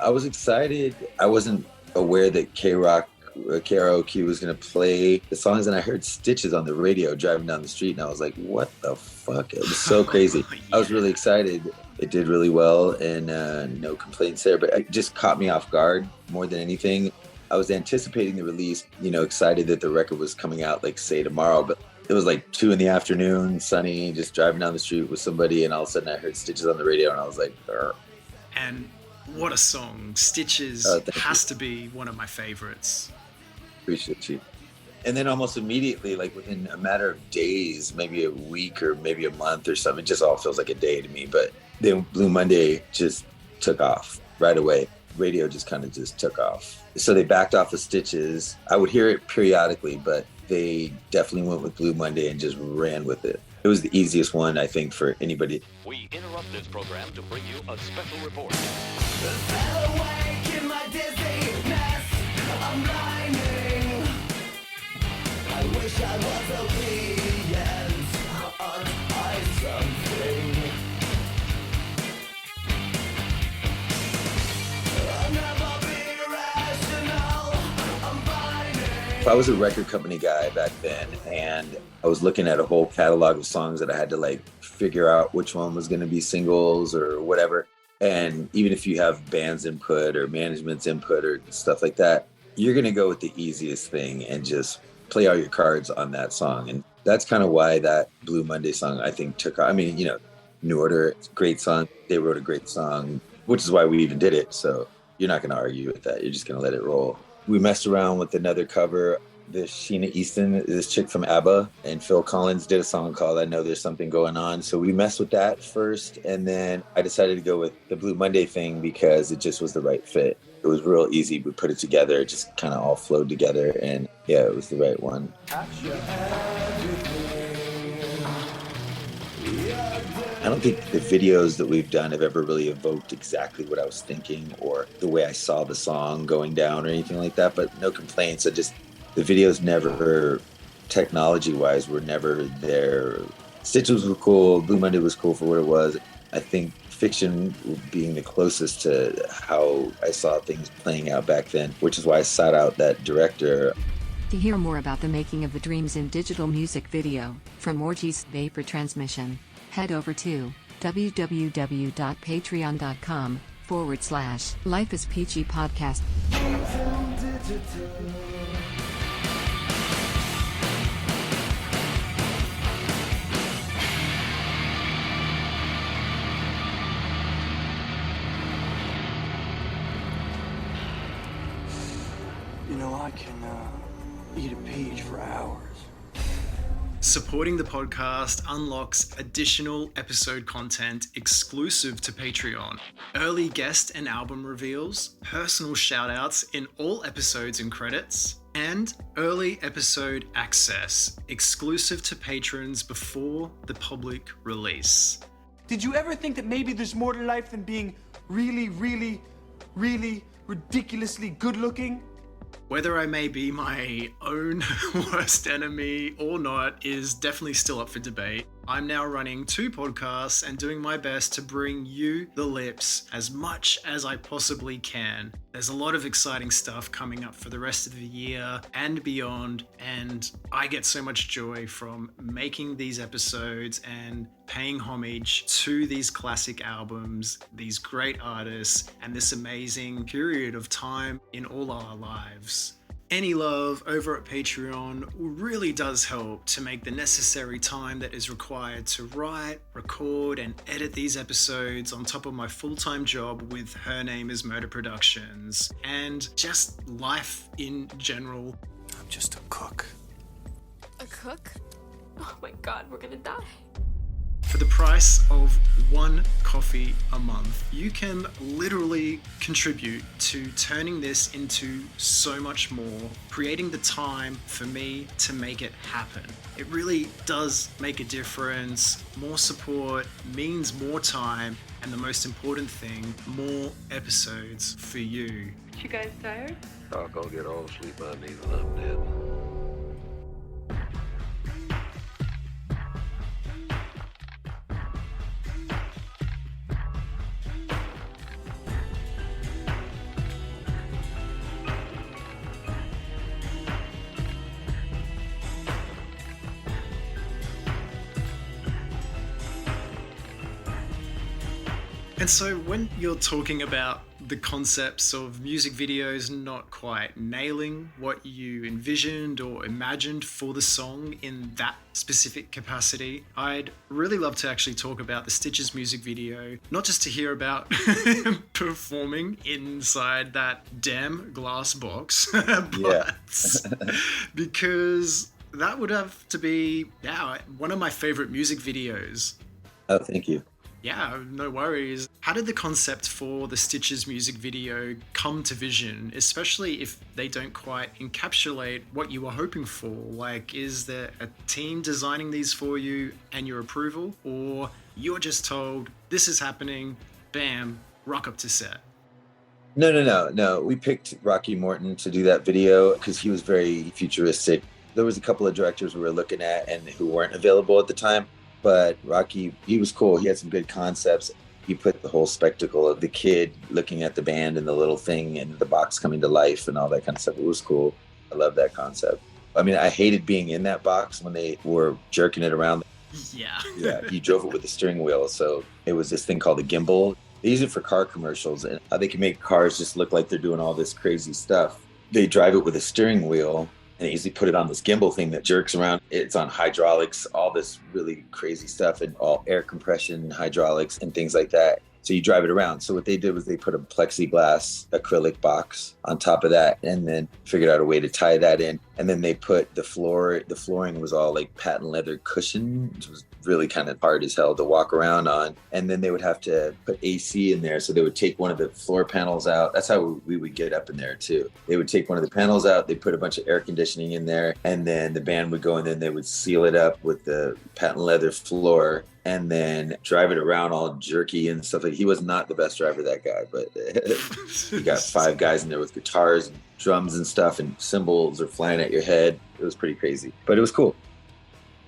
I was excited. I wasn't aware that KROQ was going to play the songs, and I heard Stitches on the radio driving down the street, and I was like, what the fuck? It was so crazy. I was really excited. It did really well, and no complaints there, but it just caught me off guard more than anything. I was anticipating the release, excited that the record was coming out, like, say, tomorrow, but it was like 2 p.m, sunny, just driving down the street with somebody, and all of a sudden I heard Stitches on the radio, and I was like, "Arr." And what a song. Stitches has to be one of my favorites. Appreciate you. And then almost immediately, like within a matter of days, maybe a week or maybe a month or something, it just all feels like a day to me. But then Blue Monday just took off right away. Radio just kind of just took off. So they backed off of Stitches. I would hear it periodically, but they definitely went with Blue Monday and just ran with it. It was the easiest one, I think, for anybody. We interrupt this program to bring you a special report. I wish I was obedient, untie something. I'll never be rational, I'm binding. If I was a record company guy back then and I was looking at a whole catalog of songs that I had to like figure out which one was going to be singles or whatever, and even if you have band's input or management's input or stuff like that, you're going to go with the easiest thing and just play all your cards on that song. And that's kind of why that Blue Monday song, I think, took off. I mean, New Order, great song. They wrote a great song, which is why we even did it. So you're not going to argue with that. You're just going to let it roll. We messed around with another cover. This Sheena Easton, this chick from ABBA, and Phil Collins did a song called I Know There's Something Going On. So we messed with that first. And then I decided to go with the Blue Monday thing because it just was the right fit. It was real easy. We put it together. It just kind of all flowed together. And yeah, it was the right one. I don't think the videos that we've done have ever really evoked exactly what I was thinking or the way I saw the song going down or anything like that. But no complaints. The videos never, technology-wise, were never there. Stitches was cool. Blue Monday was cool for what it was. I think Fiction being the closest to how I saw things playing out back then, which is why I sought out that director. To hear more about the making of the Dreams in digital music video from Orgy's Vapor Transmission, head over to www.patreon.com/Life Is Peachy Podcast. I can eat a page for hours. Supporting the podcast unlocks additional episode content exclusive to Patreon, early guest and album reveals, personal shoutouts in all episodes and credits, and early episode access exclusive to patrons before the public release. Did you ever think that maybe there's more to life than being really, really, really ridiculously good looking? Whether I may be my own worst enemy or not is definitely still up for debate. I'm now running 2 podcasts and doing my best to bring you, the lips, as much as I possibly can. There's a lot of exciting stuff coming up for the rest of the year and beyond, and I get so much joy from making these episodes and paying homage to these classic albums, these great artists, and this amazing period of time in all our lives. Any love over at Patreon really does help to make the necessary time that is required to write, record, and edit these episodes on top of my full-time job with Her Name Is Murder Productions, and just life in general. I'm just a cook. A cook? Oh my god, we're gonna die. For the price of 1 coffee a month, you can literally contribute to turning this into so much more, creating the time for me to make it happen. It really does make a difference. More support means more time, and the most important thing, more episodes for you. You guys tired? I'll go get all the sleep I need and I'm dead. And so when you're talking about the concepts of music videos not quite nailing what you envisioned or imagined for the song in that specific capacity, I'd really love to actually talk about the Stitches music video, not just to hear about performing inside that damn glass box, but because that would have to be, one of my favorite music videos. Oh, thank you. Yeah, no worries. How did the concept for the Stitches music video come to vision, especially if they don't quite encapsulate what you were hoping for? Like, is there a team designing these for you and your approval? Or you're just told, this is happening, bam, rock up to set? No. We picked Rocky Morton to do that video because he was very futuristic. There was a couple of directors we were looking at and who weren't available at the time. But Rocky, he was cool. He had some good concepts. He put the whole spectacle of the kid looking at the band and the little thing and the box coming to life and all that kind of stuff. It was cool. I love that concept. I mean, I hated being in that box when they were jerking it around. Yeah, he drove it with a steering wheel. So it was this thing called a gimbal. They use it for car commercials and how they can make cars just look like they're doing all this crazy stuff. They drive it with a steering wheel. And they usually put it on this gimbal thing that jerks around. It's on hydraulics, all this really crazy stuff, and all air compression, hydraulics, and things like that. So you drive it around. So what they did was they put a plexiglass acrylic box on top of that and then figured out a way to tie that in. And then they put the flooring was all like patent leather cushion, which was really kind of hard as hell to walk around on. And then they would have to put AC in there. So they would take one of the floor panels out. That's how we would get up in there too. They would take one of the panels out. They put a bunch of air conditioning in there and then the band would go and then they would seal it up with the patent leather floor and then drive it around all jerky and stuff. Like, he was not the best driver, that guy, but you got 5 guys in there with guitars and drums and stuff and cymbals are flying at your head. It was pretty crazy, but it was cool.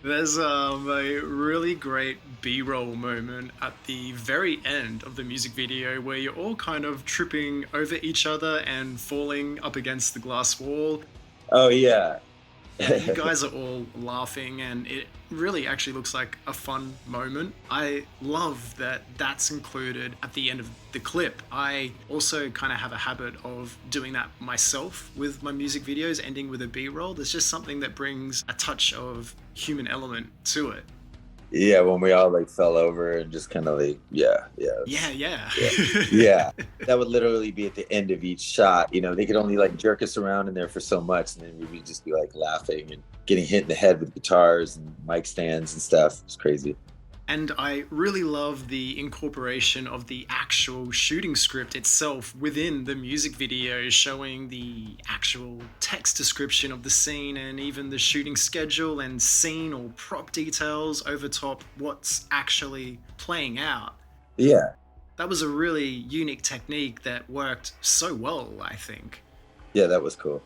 There's a really great B-roll moment at the very end of the music video where you're all kind of tripping over each other and falling up against the glass wall. Oh, yeah. You guys are all laughing and it really actually looks like a fun moment. I love that that's included at the end of the clip. I also kind of have a habit of doing that myself with my music videos, ending with a B-roll. There's just something that brings a touch of human element to it. Yeah, when we all like fell over and just kind of like, yeah. That would literally be at the end of each shot. You know, they could only like jerk us around in there for so much, and then we would just be like laughing and getting hit in the head with guitars and mic stands and stuff. It's crazy. And I really love the incorporation of the actual shooting script itself within the music video, showing the actual text description of the scene and even the shooting schedule and scene or prop details over top what's actually playing out. Yeah. That was a really unique technique that worked so well, I think. Yeah, that was cool.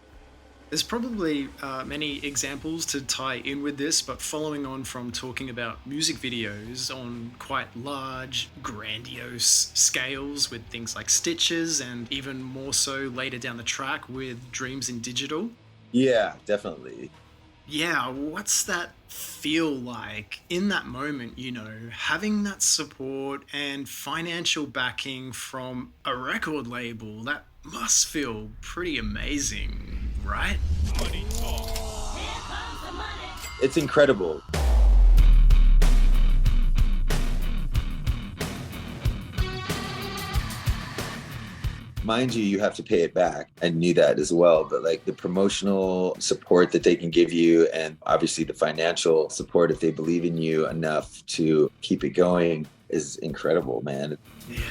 There's probably many examples to tie in with this, but following on from talking about music videos on quite large, grandiose scales with things like Stitches and even more so later down the track with Dreams in Digital. Yeah, definitely. Yeah, what's that feel like in that moment, you know, having that support and financial backing from a record label? That must feel pretty amazing, right? Money talk. It's incredible. Mind you, you have to pay it back. I knew that as well, but like the promotional support that they can give you and obviously the financial support if they believe in you enough to keep it going is incredible, man. Yeah.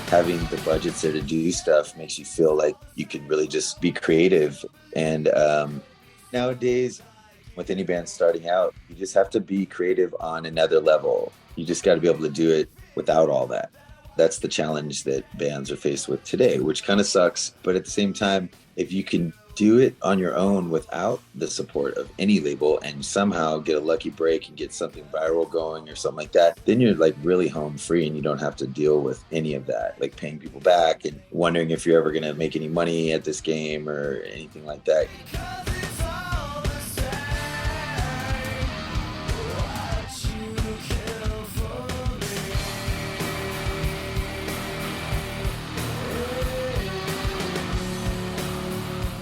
Having the budgets there to do stuff makes you feel like you can really just be creative. And nowadays, with any band starting out, you just have to be creative on another level. You just got to be able to do it without all that. That's the challenge that bands are faced with today, which kind of sucks. But at the same time, if you can do it on your own without the support of any label and somehow get a lucky break and get something viral going or something like that, then you're like really home free and you don't have to deal with any of that, like paying people back and wondering if you're ever going to make any money at this game or anything like that.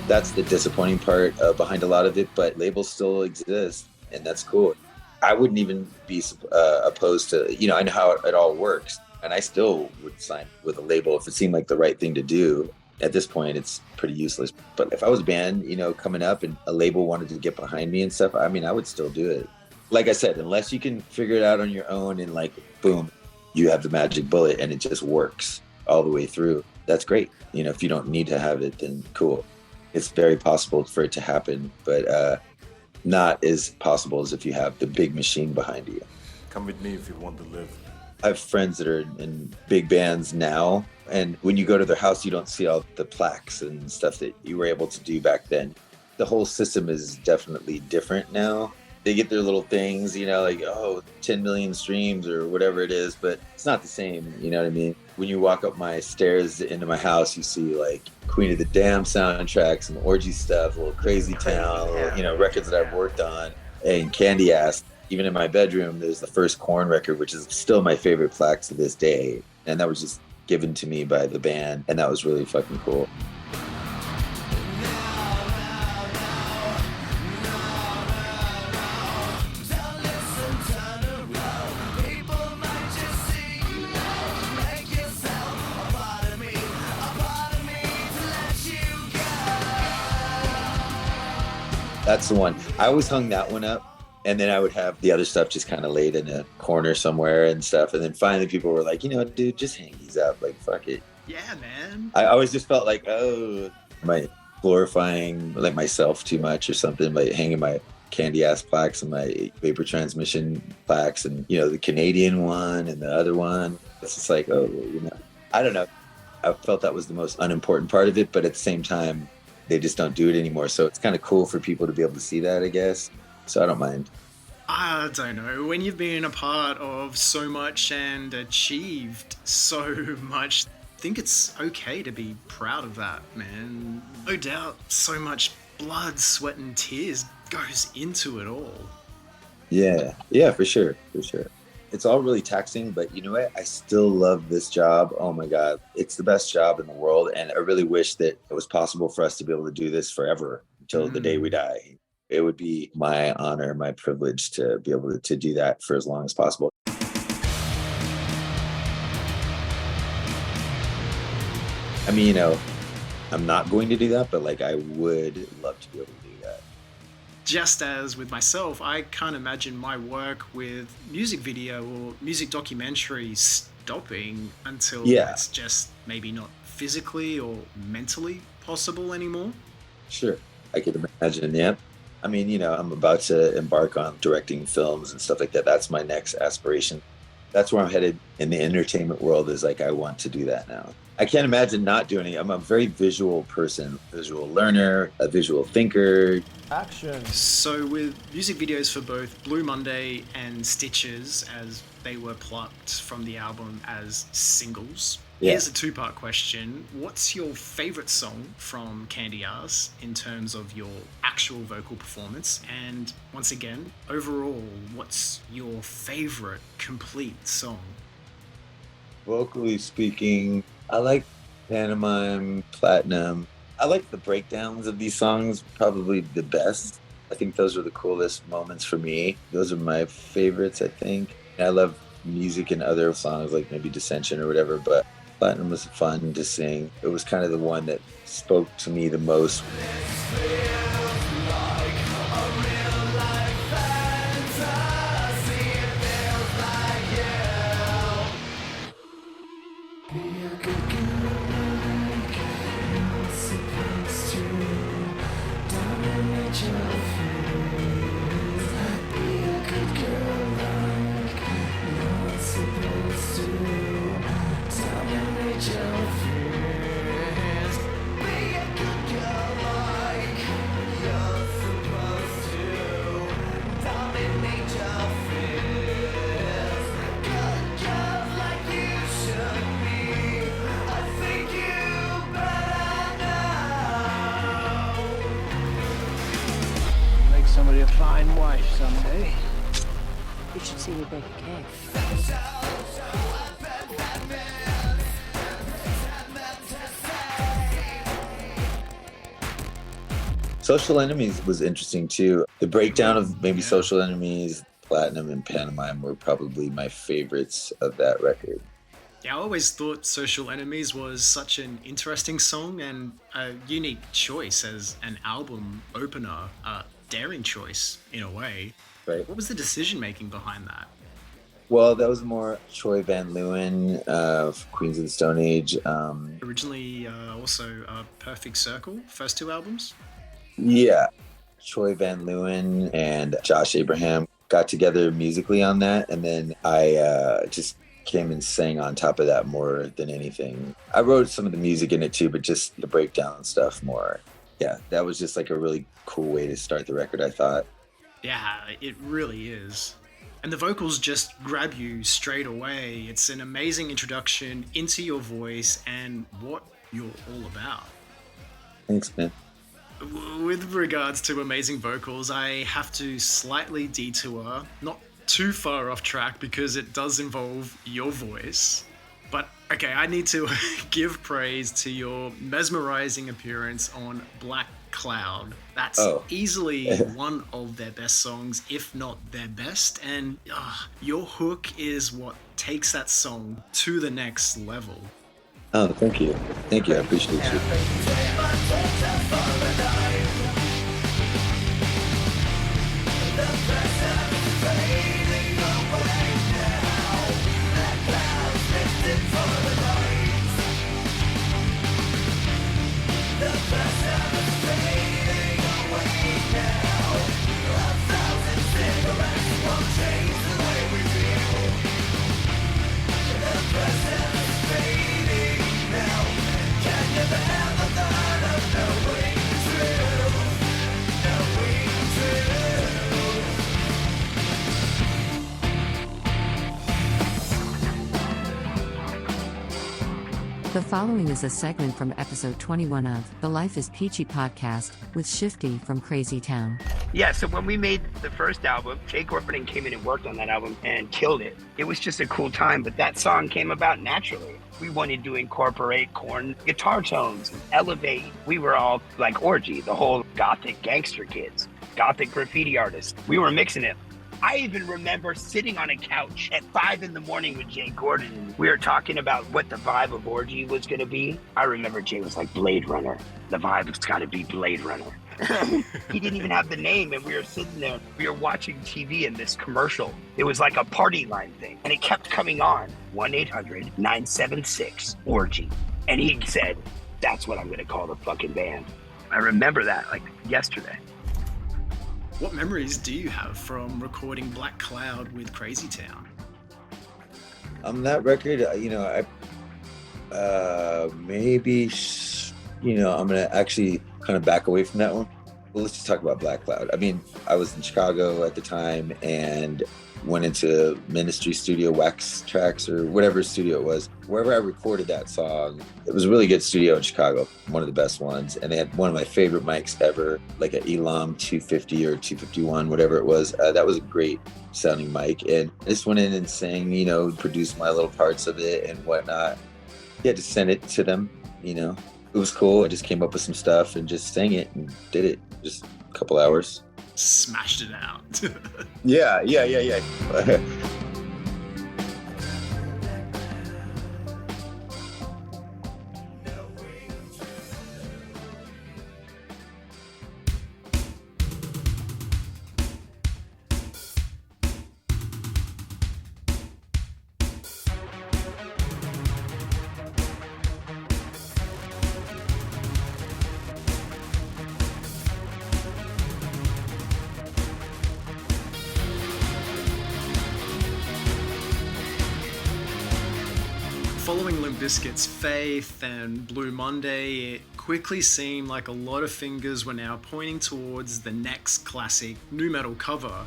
That's the disappointing part behind a lot of it, but labels still exist, and that's cool. I wouldn't even be opposed to, I know how it all works, and I still would sign with a label if it seemed like the right thing to do. At this point, it's pretty useless. But if I was a band, coming up and a label wanted to get behind me and stuff, I would still do it. Like I said, unless you can figure it out on your own and like, boom, you have the magic bullet and it just works all the way through, that's great. If you don't need to have it, then cool. It's very possible for it to happen, but not as possible as if you have the big machine behind you. Come with me if you want to live. I have friends that are in big bands now, and when you go to their house, you don't see all the plaques and stuff that you were able to do back then. The whole system is definitely different now. They get their little things, like, 10 million streams or whatever it is, but it's not the same, you know what I mean? When you walk up my stairs into my house, you see like Queen of the Dam soundtracks and Orgy stuff, a little Crazy Town, records that I've worked on, and Candyass. Even in my bedroom, there's the first Korn record, which is still my favorite plaque to this day. And that was just given to me by the band, and that was really fucking cool. That's the one. I always hung that one up, and then I would have the other stuff just kind of laid in a corner somewhere and stuff. And then finally people were like, dude, just hang these up. Like, fuck it. Yeah, man. I always just felt like, am I glorifying like myself too much or something by hanging my Candyass plaques and my vapor transmission plaques and, the Canadian one and the other one. It's just like, I don't know. I felt that was the most unimportant part of it, but at the same time, they just don't do it anymore. So it's kind of cool for people to be able to see that, I guess. So I don't mind. I don't know. When you've been a part of so much and achieved so much, I think it's okay to be proud of that, man. No doubt so much blood, sweat, and tears goes into it all. Yeah, for sure. It's all really taxing, but you know what? I still love this job. Oh my God. It's the best job in the world. And I really wish that it was possible for us to be able to do this forever until the day we die. It would be my honor, my privilege to be able to do that for as long as possible. I'm not going to do that, but like I would love to be able to do that. Just as with myself, I can't imagine my work with music video or music documentary stopping until it's just maybe not physically or mentally possible anymore. Sure, I could imagine, yeah. I'm about to embark on directing films and stuff like that. That's my next aspiration. That's where I'm headed in the entertainment world, is like I want to do that now. I can't imagine not doing it. I'm a very visual person, visual learner, a visual thinker. Action. So with music videos for both Blue Monday and Stitches, as they were plucked from the album as singles, here's a two-part question. What's your favorite song from Candyass in terms of your actual vocal performance? And once again, overall, what's your favorite complete song? Vocally speaking, I like Pandemonium, Platinum. I like the breakdowns of these songs probably the best. I think those are the coolest moments for me. Those are my favorites, I think. I love music and other songs like maybe Dissension or whatever, but Platinum was fun to sing. It was kind of the one that spoke to me the most. somebody a fine wife someday. You should see me bake a cake. Social Enemies was interesting too. The breakdown of maybe Social Enemies, Platinum, and Pandemonium were probably my favorites of that record. Yeah, I always thought Social Enemies was such an interesting song and a unique choice as an album opener, a daring choice in a way. Right. What was the decision making behind that? Well, that was more Troy Van Leeuwen of Queens of the Stone Age. Originally also Perfect Circle, first two albums? Yeah. Troy Van Leeuwen and Josh Abraham got together musically on that, and then I just came and sang on top of that more than anything. I wrote some of the music in it too, but just the breakdown stuff more. Yeah, that was just like a really cool way to start the record, I thought. Yeah, it really is. And the vocals just grab you straight away. It's an amazing introduction into your voice and what you're all about. Thanks, man. With regards to amazing vocals, I have to slightly detour, not too far off track because it does involve your voice. But okay, I need to give praise to your mesmerizing appearance on Black Cloud. That's easily one of their best songs, if not their best. And your hook is what takes that song to the next level. Oh, thank you. Thank you. I appreciate you. The following is a segment from episode 21 of the Life Is Peachy Podcast with Shifty from Crazy Town. Yeah, so when we made the first album, Jay Baumgardner came in and worked on that album and killed it. It was just a cool time, but that song came about naturally. We wanted to incorporate Korn guitar tones and elevate. We were all like Orgy, the whole gothic gangster kids, gothic graffiti artists. We were mixing it. I even remember sitting on a couch at 5 a.m. with Jay Gordon. We were talking about what the vibe of Orgy was going to be. I remember Jay was like, Blade Runner. The vibe has got to be Blade Runner. He didn't even have the name, and we were sitting there. We were watching TV in this commercial. It was like a party line thing, and it kept coming on. 1-800-976-ORGY. And he said, that's what I'm going to call the fucking band. I remember that like yesterday. What memories do you have from recording Black Cloud with Crazy Town? That record, I'm gonna actually kind of back away from that one. Well, let's just talk about Black Cloud. I mean, I was in Chicago at the time and went into Ministry Studio, Wax Tracks, or whatever studio it was. Wherever I recorded that song, it was a really good studio in Chicago, one of the best ones. And they had one of my favorite mics ever, like an Elam 250 or 251, whatever it was. That was a great sounding mic. And I just went in and sang, produced my little parts of it and whatnot. Yeah, just sent it to them, It was cool. I just came up with some stuff and just sang it and did it. Just a couple hours. Smashed it out. Yeah. Following Limp Bizkit's Faith and Blue Monday, it quickly seemed like a lot of fingers were now pointing towards the next classic nu metal cover.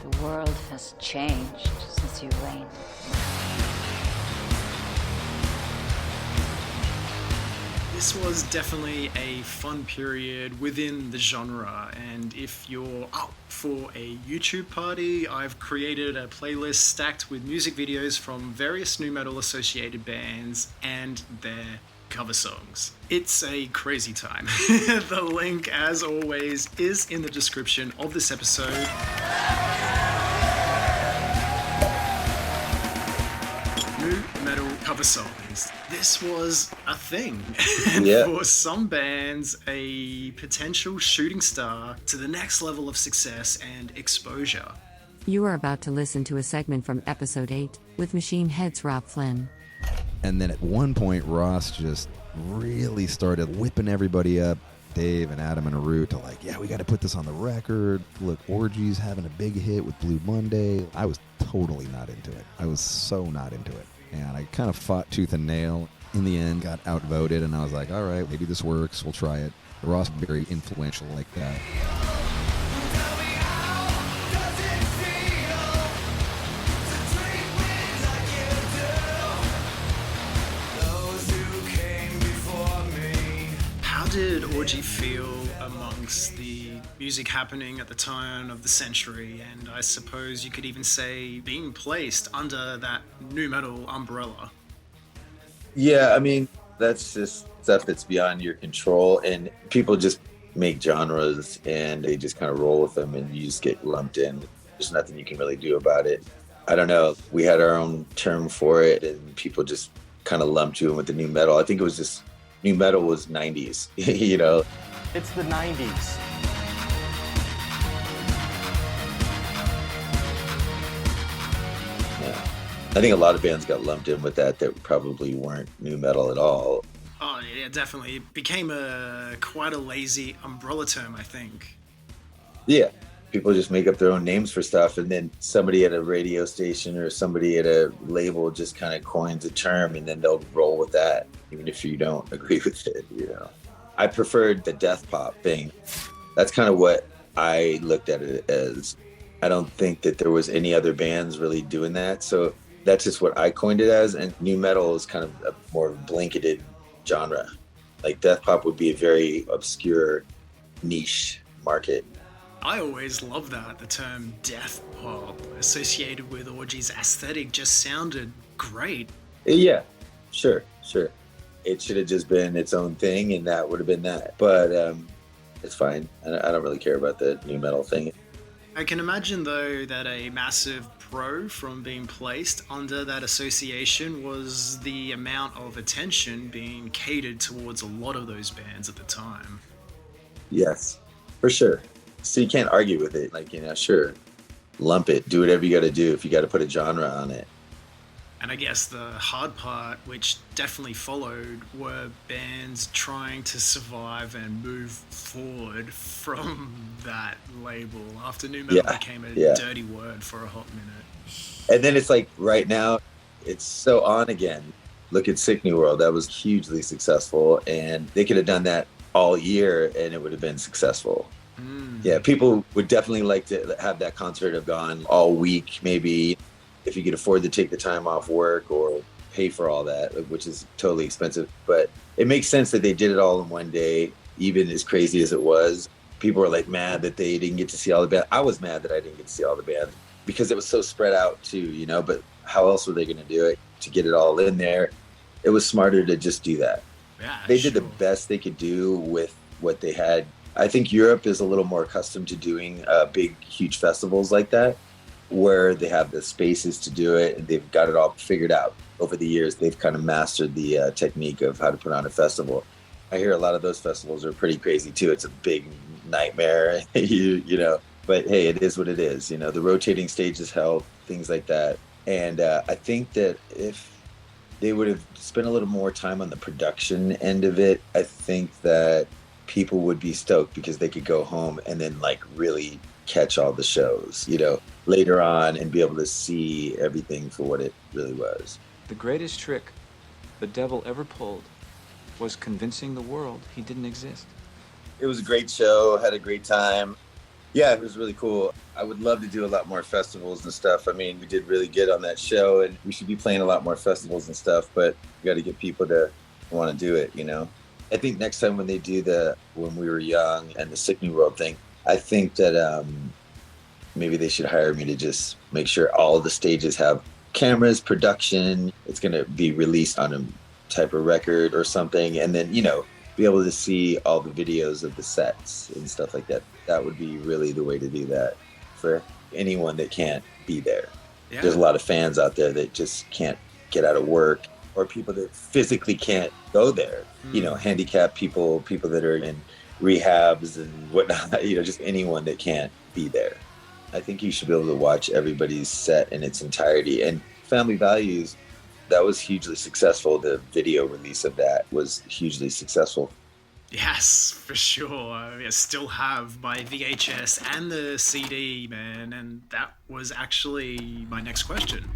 The world has changed since you reigned. This was definitely a fun period within the genre, and if you're up for a YouTube party, I've created a playlist stacked with music videos from various nu metal associated bands and their cover songs. It's a crazy time. The link, as always, is in the description of this episode. Nu metal cover songs. This was a thing. And for some bands, a potential shooting star to the next level of success and exposure. You are about to listen to a segment from episode 8 with Machine Head's Rob Flynn. And then at one point, Ross just really started whipping everybody up, Dave and Adam and Aru, to like, yeah, we got to put this on the record. Look, Orgy's having a big hit with Blue Monday. I was totally not into it. I was so not into it. And I kind of fought tooth and nail. In the end, got outvoted, and I was like, all right, maybe this works. We'll try it. Ross very influential like that. How did Orgy feel amongst the music happening at the turn of the century, and I suppose you could even say being placed under that nu metal umbrella? Yeah, I mean, that's just stuff that's beyond your control, and people just make genres and they just kind of roll with them and you just get lumped in. There's nothing you can really do about it. I don't know. We had our own term for it and people just kind of lumped you in with the nu metal. I think it was just, nu metal was 90s, you know? It's the 90s. Yeah. I think a lot of bands got lumped in with that probably weren't nu metal at all. Oh yeah, definitely. It became quite a lazy umbrella term, I think. Yeah. People just make up their own names for stuff, and then somebody at a radio station or somebody at a label just kind of coins a term, and then they'll roll with that, even if you don't agree with it, you know. I preferred the death pop thing. That's kind of what I looked at it as. I don't think that there was any other bands really doing that, so that's just what I coined it as, and nu metal is kind of a more blanketed genre. Like death pop would be a very obscure niche market. I always loved that. The term death pop associated with Orgy's aesthetic just sounded great. Yeah, sure. It should have just been its own thing and that would have been that. But it's fine. I don't really care about the nu metal thing. I can imagine, though, that a massive pro from being placed under that association was the amount of attention being catered towards a lot of those bands at the time. Yes, for sure. So you can't argue with it. Like, you know, sure, lump it, do whatever you got to do if you got to put a genre on it. And I guess the hard part, which definitely followed, were bands trying to survive and move forward from that label after nu metal became a dirty word for a hot minute. And then it's like right now, it's so on again. Look at Sick New World. That was hugely successful, and they could have done that all year and it would have been successful. Yeah, people would definitely like to have that concert have gone all week, maybe, if you could afford to take the time off work or pay for all that, which is totally expensive. But it makes sense that they did it all in one day, even as crazy as it was. People were like mad that they didn't get to see all the bands. I was mad that I didn't get to see all the bands because it was so spread out too, you know, but how else were they going to do it to get it all in there? It was smarter to just do that. Yeah, they did the best they could do with what they had. I think Europe is a little more accustomed to doing big, huge festivals like that, where they have the spaces to do it and they've got it all figured out. Over the years, they've kind of mastered the technique of how to put on a festival. I hear a lot of those festivals are pretty crazy too. It's a big nightmare, you know, but hey, it is what it is. You know, the rotating stages help, things like that. And I think that if they would have spent a little more time on the production end of it, I think that people would be stoked because they could go home and then like really catch all the shows, you know, later on and be able to see everything for what it really was. The greatest trick the devil ever pulled was convincing the world he didn't exist. It was a great show, had a great time. Yeah, it was really cool. I would love to do a lot more festivals and stuff. I mean, we did really good on that show and we should be playing a lot more festivals and stuff, but we got to get people to want to do it, you know? I think next time when they do the When We Were Young and the Sick New World thing, I think that maybe they should hire me to just make sure all the stages have cameras, production. It's going to be released on a type of record or something. And then, you know, be able to see all the videos of the sets and stuff like that. That would be really the way to do that for anyone that can't be there. Yeah. There's a lot of fans out there that just can't get out of work, or people that physically can't go there. You know, handicapped people that are in rehabs and whatnot, you know, just anyone that can't be there. I think you should be able to watch everybody's set in its entirety. And Family Values, that was hugely successful. The video release of that was hugely successful. Yes, for sure. I still have my VHS and the CD, man. And that was actually my next question.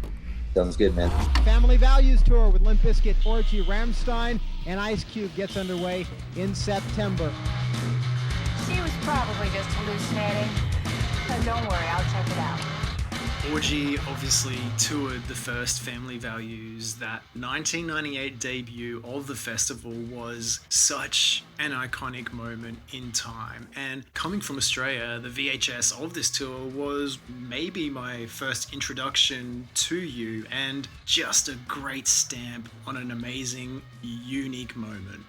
Sounds good, man. Family Values Tour with Limp Bizkit, Orgy, Rammstein, and Ice Cube gets underway in September. She was probably just hallucinating. But don't worry, I'll check it out. Orgy obviously toured the first Family Values. That 1998 debut of the festival was such an iconic moment in time. And coming from Australia, the VHS of this tour was maybe my first introduction to you, and just a great stamp on an amazing, unique moment.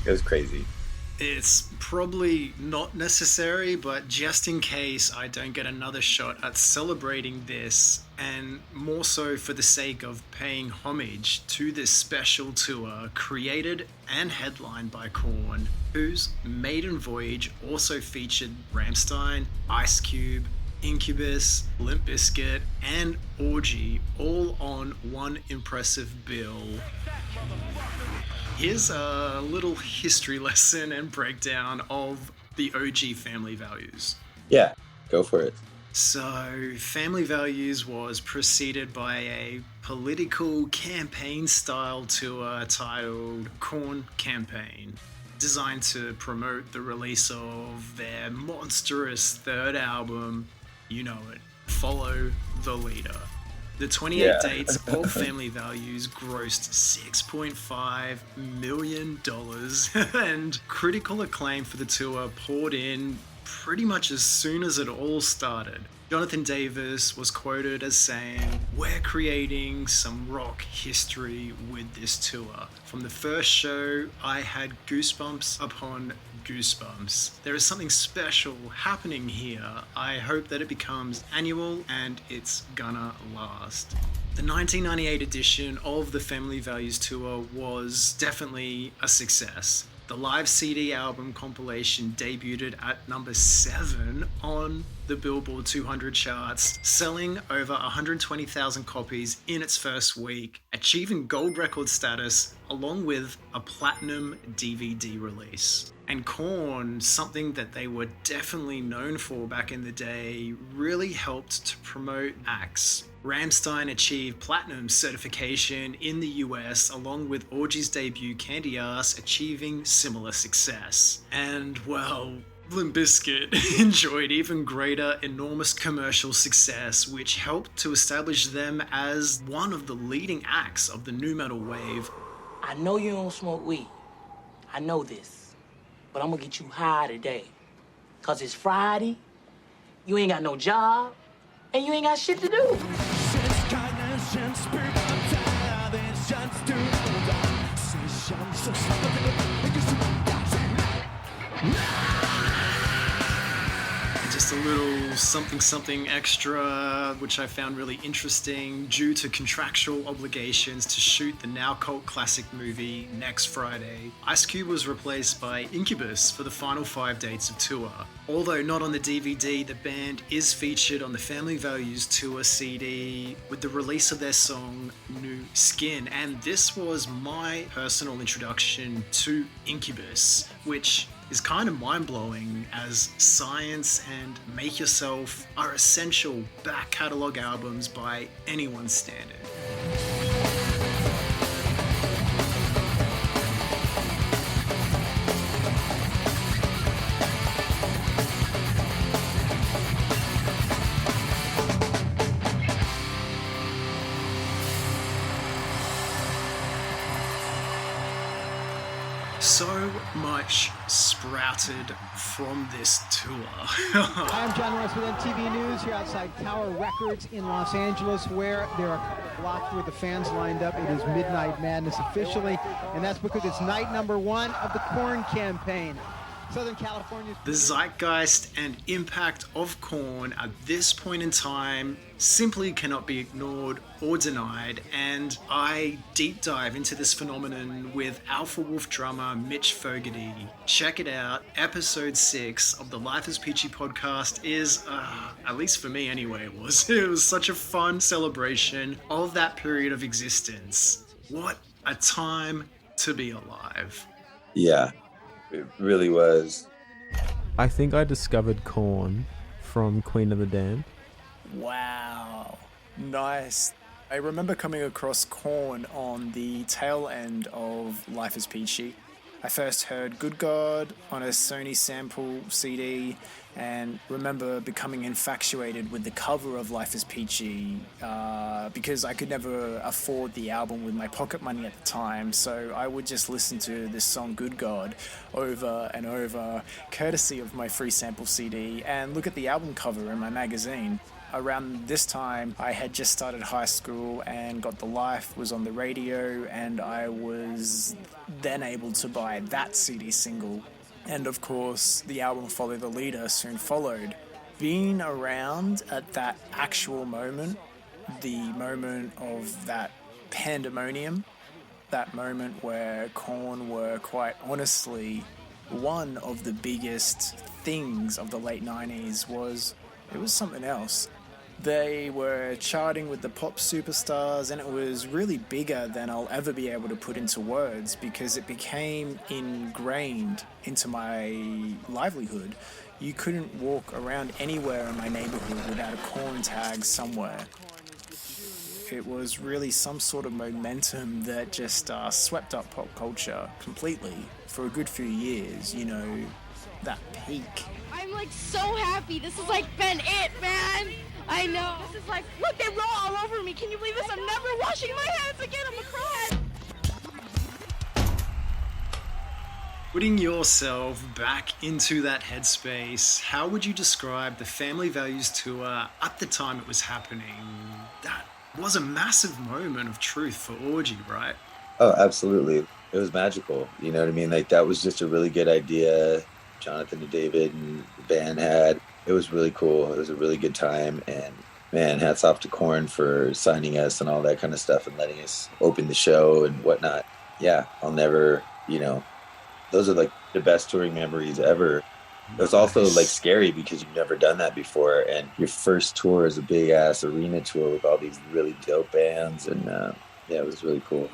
It was crazy. It's probably not necessary, but just in case I don't get another shot at celebrating this, and more so for the sake of paying homage to this special tour created and headlined by Korn, whose maiden voyage also featured Rammstein, Ice Cube, Incubus, Limp Bizkit, and Orgy, all on one impressive bill. Here's a little history lesson and breakdown of the OG Family Values. Yeah, go for it. So, Family Values was preceded by a political campaign-style tour titled Korn Campaign, designed to promote the release of their monstrous third album, you know it, Follow the Leader. The 28 dates of Family Values grossed $6.5 million, and critical acclaim for the tour poured in pretty much as soon as it all started. Jonathan Davis was quoted as saying, "We're creating some rock history with this tour. From the first show, I had goosebumps upon goosebumps. There is something special happening here. I hope that it becomes annual, and it's gonna last." The 1998 edition of the Family Values Tour was definitely a success. The live CD album compilation debuted at number 7 on the Billboard 200 charts, selling over 120,000 copies in its first week, achieving gold record status along with a platinum DVD release. And Korn, something that they were definitely known for back in the day, really helped to promote acts. Rammstein achieved platinum certification in the US, along with Orgy's debut Candyass achieving similar success. And, well, Limp Bizkit enjoyed even greater, enormous commercial success, which helped to establish them as one of the leading acts of the nu metal wave. I know you don't smoke weed. I know this. But I'm gonna get you high today. 'Cause it's Friday, you ain't got no job, and you ain't got shit to do. Just a little something extra, which I found really interesting. Due to contractual obligations to shoot the now cult classic movie next Friday, Ice Cube was replaced by Incubus for the final 5 dates of tour. Although not on the DVD, the band is featured on the Family Values Tour CD with the release of their song New Skin, and this was my personal introduction to Incubus, which is kind of mind-blowing, as Science and Make Yourself are essential back catalogue albums by anyone's standard. So much sprouted from this tour. Hi, I'm John Ross with MTV News here outside Tower Records in Los Angeles, where there are a couple of blocks where the fans lined up. It is Midnight Madness officially, and that's because it's night number 1 of the Korn campaign. Southern California's... The zeitgeist and impact of Korn at this point in time simply cannot be ignored or denied, and I deep dive into this phenomenon with Alpha Wolf drummer Mitch Fogarty. Check it out. Episode 6 of the Life Is Peachy podcast is, at least for me anyway, it was such a fun celebration of that period of existence. What a time to be alive. Yeah. It really was. I think I discovered Korn from Queen of the Damned. Wow. Nice. I remember coming across Korn on the tail end of Life Is Peachy. I first heard Good God on a Sony sample CD and remember becoming infatuated with the cover of Life Is Peachy because I could never afford the album with my pocket money at the time, so I would just listen to this song Good God over and over, courtesy of my free sample CD, and look at the album cover in my magazine. Around this time, I had just started high school and Got the Life was on the radio, and I was then able to buy that CD single. And of course, the album Follow the Leader soon followed. Being around at that actual moment, the moment of that pandemonium, that moment where Korn were quite honestly one of the biggest things of the late 90s, it was something else. They were charting with the pop superstars, and it was really bigger than I'll ever be able to put into words because it became ingrained into my livelihood. You couldn't walk around anywhere in my neighborhood without a Korn tag somewhere. It was really some sort of momentum that just swept up pop culture completely for a good few years, you know, that peak. I'm like so happy. This has like been it, man. I know. This is like, look, they roll all over me. Can you believe this? I'm never washing my hands again. I'm a cry. Putting yourself back into that headspace, how would you describe the Family Values tour at the time it was happening? That was a massive moment of truth for Orgy, right? Oh, absolutely. It was magical. You know what I mean? Like, that was just a really good idea Jonathan and David and the band had. It was really cool. It was a really good time. And man, hats off to Korn for signing us and all that kind of stuff and letting us open the show and whatnot. Yeah, I'll never, those are like the best touring memories ever. It was also like scary because you've never done that before. And your first tour is a big ass arena tour with all these really dope bands. And yeah, it was really cool.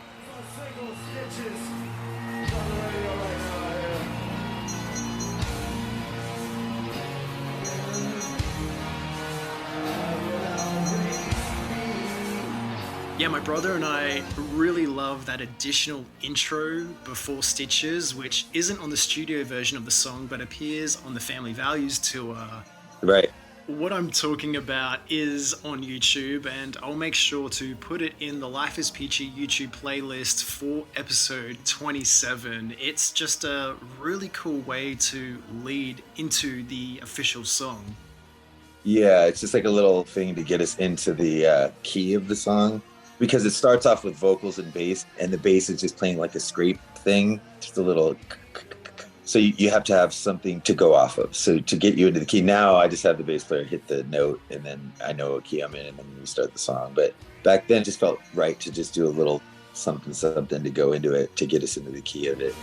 Yeah, my brother and I really love that additional intro before Stitches, which isn't on the studio version of the song, but appears on the Family Values tour. Right. What I'm talking about is on YouTube, and I'll make sure to put it in the Life Is Peachy YouTube playlist for episode 27. It's just a really cool way to lead into the official song. Yeah, it's just like a little thing to get us into the key of the song. Because it starts off with vocals and bass, and the bass is just playing like a scrape thing, just a little. So you have to have something to go off of. So to get you into the key, now I just have the bass player hit the note, and then I know what key I'm in, and then we start the song. But back then, it just felt right to just do a little something to go into it to get us into the key of it.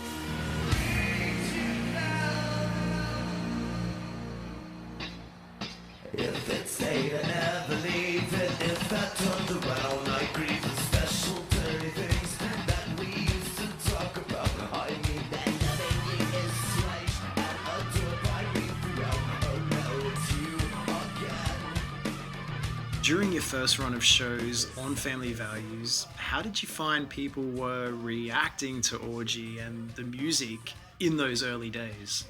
If it's hate, I never leave it. If I turned around, I grieve the special dirty things that we used to talk about. I mean that nothing is right, and I do it by me throughout. Oh no, it's you again. During your first run of shows on Family Values, how did you find people were reacting to Orgy and the music in those early days?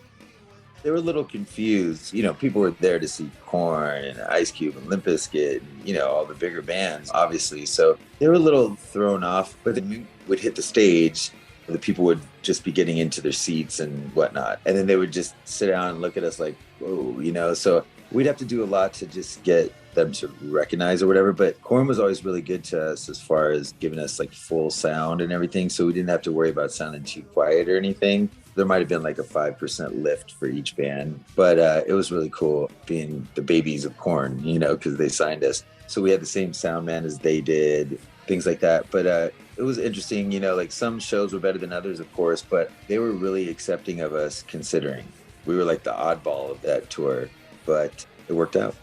They were a little confused. People were there to see Korn and Ice Cube and Limp Bizkit and, all the bigger bands, obviously. So they were a little thrown off. But then we would hit the stage The people would just be getting into their seats and whatnot. And then they would just sit down and look at us like, whoa, you know? So we'd have to do a lot to just get them to recognize or whatever. But Korn was always really good to us as far as giving us like full sound and everything. So we didn't have to worry about sounding too quiet or anything. There might have been like a 5% lift for each band. But it was really cool being the babies of Korn, you know, because they signed us. So we had the same sound man as they did, things like that. But it was interesting, you know, like some shows were better than others, of course, but they were really accepting of us considering. We were like the oddball of that tour, but it worked out.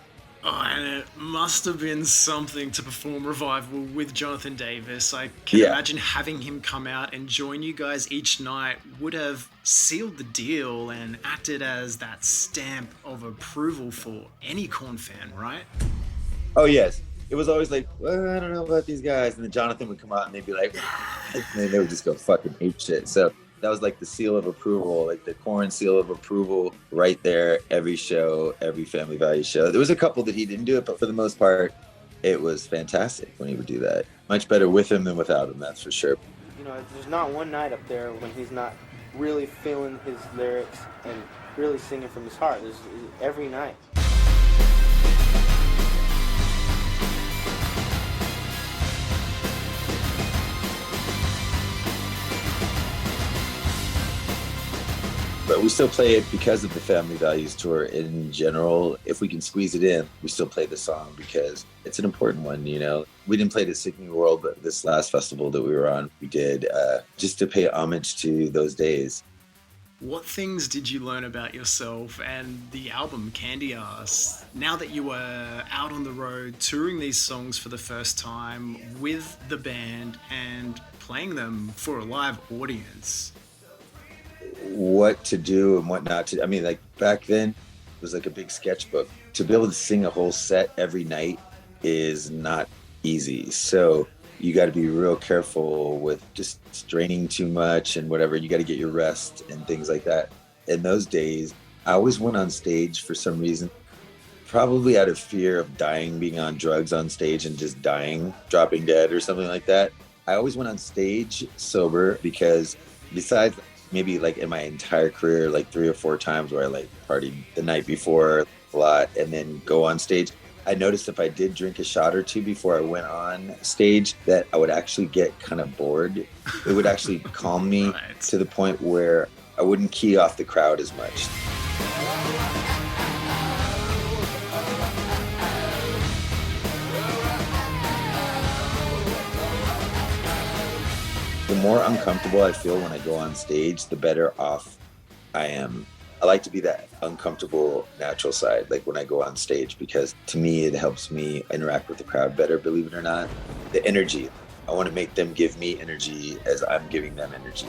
Oh, and it must have been something to perform Revival with Jonathan Davis. I can imagine having him come out and join you guys each night would have sealed the deal and acted as that stamp of approval for any Korn fan, right? Oh, yes. It was always like, well, I don't know about these guys. And then Jonathan would come out and they'd be like, and then they would just go fucking hate shit. So that was like the seal of approval, like the Korn seal of approval right there. Every show, every Family Values show. There was a couple that he didn't do it, but for the most part, it was fantastic when he would do that. Much better with him than without him, that's for sure. You know, there's not one night up there when he's not really feeling his lyrics and really singing from his heart. There's every night. But we still play it because of the Family Values tour in general. If we can squeeze it in, we still play the song because it's an important one, you know. We didn't play it at Sickening World, but this last festival that we were on, we did just to pay homage to those days. What things did you learn about yourself and the album Candyass now that you were out on the road touring these songs for the first time with the band and playing them for a live audience? What to do and what not to. I mean, like back then, it was like a big sketchbook. To be able to sing a whole set every night is not easy. So you got to be real careful with just straining too much and whatever. You got to get your rest and things like that. In those days, I always went on stage for some reason, probably out of fear of dying, being on drugs on stage and just dying, dropping dead or something like that. I always went on stage sober because besides maybe like in my entire career, like 3 or 4 times where I like partied the night before a lot and then go on stage. I noticed if I did drink a shot or two before I went on stage that I would actually get kind of bored. It would actually calm me to the point where I wouldn't key off the crowd as much. The more uncomfortable I feel when I go on stage, the better off I am. I like to be that uncomfortable natural side, like when I go on stage, because to me, it helps me interact with the crowd better, believe it or not. The energy. I want to make them give me energy as I'm giving them energy.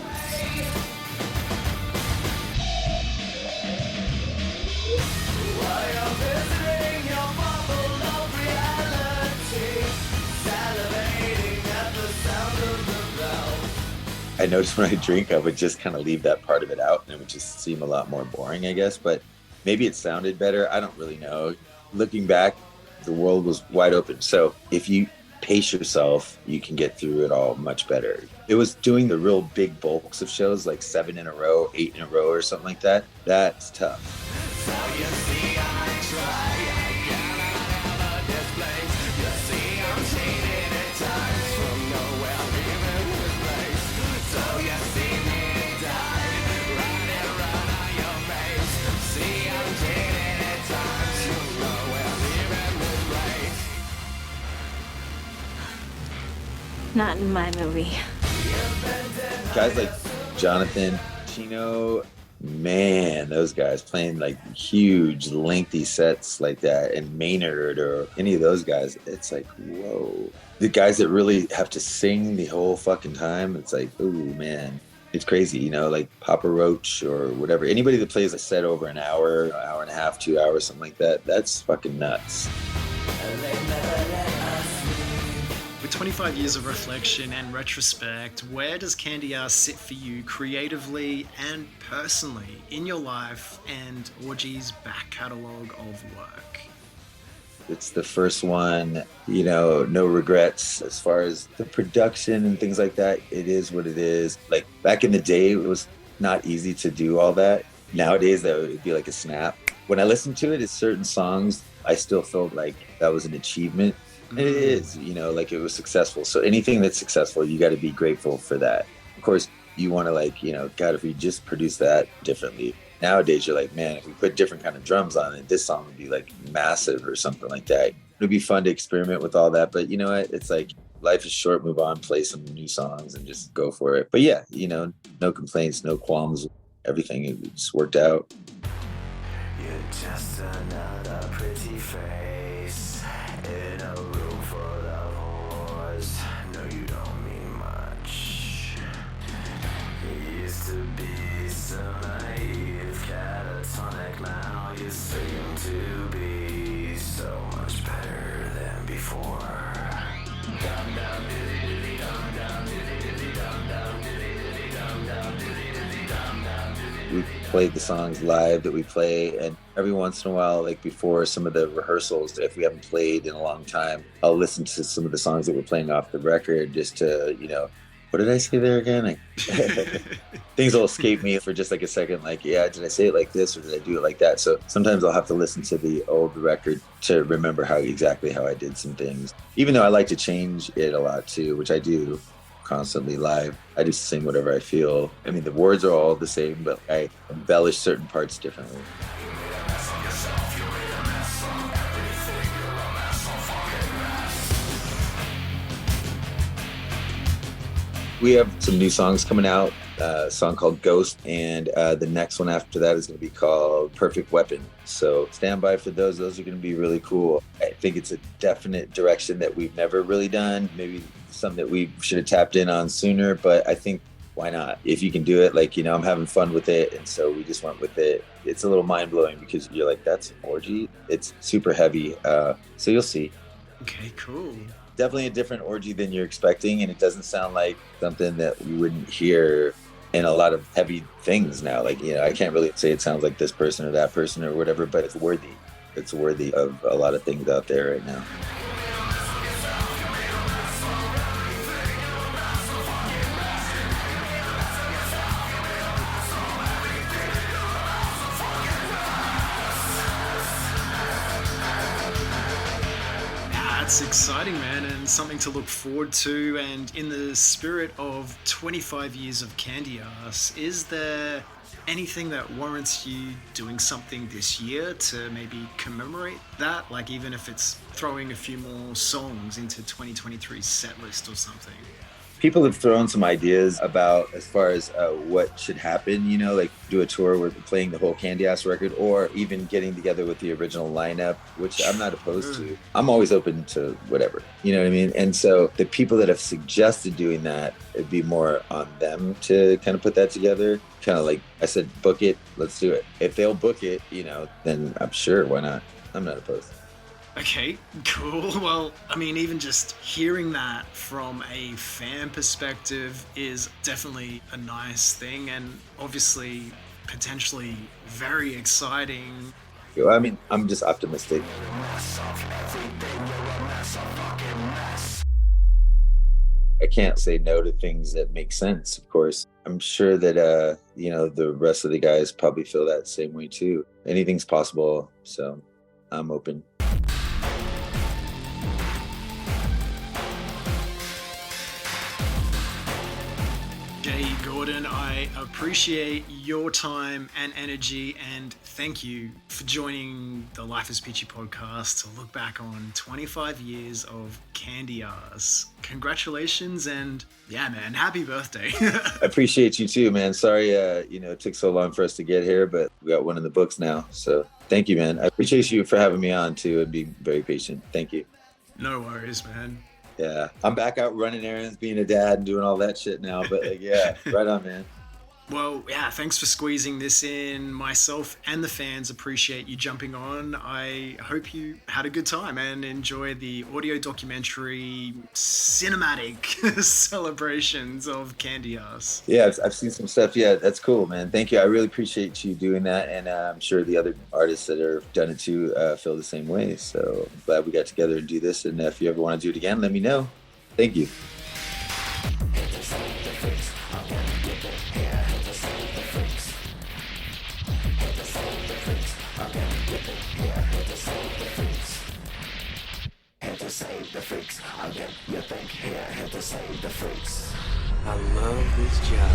I noticed when I drink, I would just kind of leave that part of it out and it would just seem a lot more boring, I guess. But maybe it sounded better. I don't really know. Looking back, the world was wide open. So if you pace yourself, you can get through it all much better. It was doing the real big bulks of shows, like 7 in a row, 8 in a row or something like that. That's tough. So you see, I try. Not in my movie. Guys like Jonathan, Chino, man, those guys playing like huge, lengthy sets like that, and Maynard or any of those guys, it's like, whoa. The guys that really have to sing the whole fucking time, it's like, ooh, man. It's crazy, you know, like Papa Roach or whatever. Anybody that plays a set over an hour and a half, 2 hours, something like that, that's fucking nuts. With 25 years of reflection and retrospect, where does Candyass sit for you creatively and personally in your life and Orgy's back catalogue of work? It's the first one, you know, no regrets as far as the production and things like that. It is what it is. Like back in the day, it was not easy to do all that. Nowadays, that would be like a snap. When I listen to it, it's certain songs, I still felt like that was an achievement. And it is, you know, like it was successful. So anything that's successful, you got to be grateful for that. Of course, you want to like, you know, God, if we just produce that differently. Nowadays, you're like, man, if we put different kind of drums on it, this song would be like massive or something like that. It would be fun to experiment with all that. But you know what? It's like life is short, move on, play some new songs and just go for it. But yeah, you know, no complaints, no qualms, everything. It just worked out. You're just another pretty face in a room full of whores. No, you don't mean much. You used to be so naive, catatonic. Now you seem to be so much better than before. Dum dum diddy diddy dum dum diddy diddy dum dum diddy diddy dum dum diddy diddy dum dum diddy. We played the songs live that we play, and every once in a while, like before some of the rehearsals, if we haven't played in a long time, I'll listen to some of the songs that we're playing off the record just to, you know, what did I say there again? Things will escape me for just like a second, like, yeah, did I say it like this or did I do it like that? So sometimes I'll have to listen to the old record to remember exactly how I did some things. Even though I like to change it a lot too, which I do constantly live. I just sing whatever I feel. I mean, the words are all the same, but I embellish certain parts differently. We have some new songs coming out, a song called Ghost, and the next one after that is going to be called Perfect Weapon. So stand by for those. Those are going to be really cool. I think it's a definite direction that we've never really done. Maybe something that we should have tapped in on sooner, but I think why not? If you can do it, like, you know, I'm having fun with it, and so we just went with it. It's a little mind-blowing because you're like, that's an orgy? It's super heavy, so you'll see. Okay, cool. Definitely a different orgy than you're expecting, and it doesn't sound like something that you wouldn't hear in a lot of heavy things now. Like, you know, I can't really say it sounds like this person or that person or whatever, but it's worthy. It's worthy of a lot of things out there right now. That's exciting, man, and something to look forward to. And in the spirit of 25 years of Candyass, is there anything that warrants you doing something this year to maybe commemorate that? Like, even if it's throwing a few more songs into 2023's set list or something? People have thrown some ideas about as far as what should happen, you know, like do a tour where we're playing the whole Candyass record, or even getting together with the original lineup, which I'm not opposed to. I'm always open to whatever, you know what I mean? And so the people that have suggested doing that, it'd be more on them to kind of put that together. Kind of like I said, book it, let's do it. If they'll book it, you know, then I'm sure, why not? I'm not opposed. Okay, cool. Well, I mean, even just hearing that from a fan perspective is definitely a nice thing, and obviously potentially very exciting. I mean, I'm just optimistic. I can't say no to things that make sense, of course. I'm sure that, you know, the rest of the guys probably feel that same way too. Anything's possible, so I'm open. Jay Gordon, I appreciate your time and energy, and thank you for joining the Life Is Peachy podcast to look back on 25 years of Candyass. Congratulations, and yeah, man, happy birthday. I appreciate you too, man. Sorry, you know, it took so long for us to get here, but we got one in the books now. So thank you, man. I appreciate you for having me on too and being very patient. Thank you. No worries, man. Yeah, I'm back out running errands, being a dad and doing all that shit now, but like, yeah, right on, man. Well, yeah, thanks for squeezing this in. Myself and the fans appreciate you jumping on. I hope you had a good time and enjoy the audio documentary cinematic celebrations of Candyass. Yeah, I've seen some stuff. Yeah, that's cool, man. Thank you. I really appreciate you doing that. And I'm sure the other artists that have done it too feel the same way. So I'm glad we got together and do this. And if you ever want to do it again, let me know. Thank you. Save the freaks. I'll get you think here, here to save the freaks. I love this job.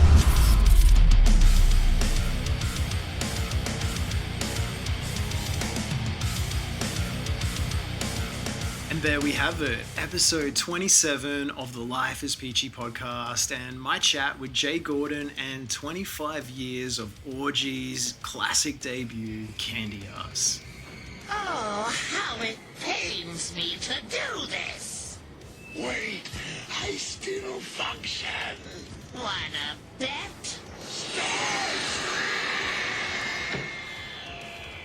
And there we have it, episode 27 of the Life Is Peachy podcast, and my chat with Jay Gordon and 25 years of Orgy's classic debut, Candyass. Oh, how it pains me to do this. Wait, I still function. Wanna bet?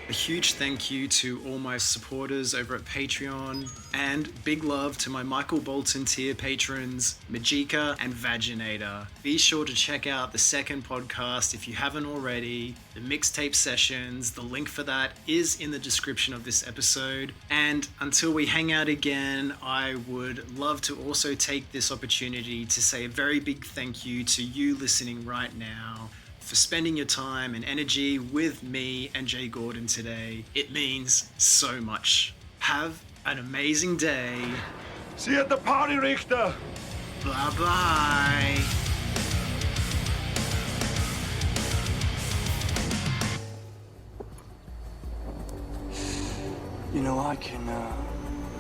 A huge thank you to all my supporters over at Patreon, and big love to my Michael Bolton tier patrons, Majika and Vaginator. Be sure to check out the second podcast if you haven't already, the mixtape sessions. The link for that is in the description of this episode. And until we hang out again, I would love to also take this opportunity to say a very big thank you to you listening right now for spending your time and energy with me and Jay Gordon today. It means so much. Have an amazing day. See you at the party, Richter. Bye-bye. You know, I can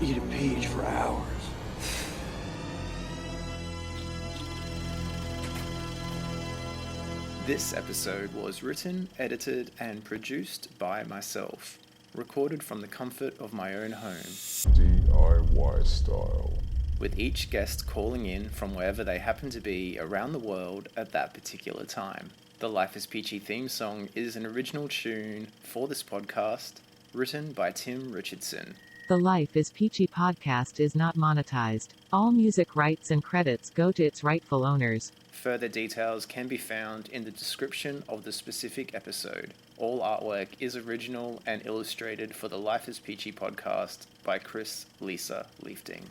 eat a peach for hours. This episode was written, edited, and produced by myself. Recorded from the comfort of my own home. DIY style. With each guest calling in from wherever they happen to be around the world at that particular time. The Life Is Peachy theme song is an original tune for this podcast, written by Tim Richardson. The Life Is Peachy podcast is not monetized. All music rights and credits go to its rightful owners. Further details can be found in the description of the specific episode. All artwork is original and illustrated for the Life Is Peachy podcast by Chris Lisa Leifting.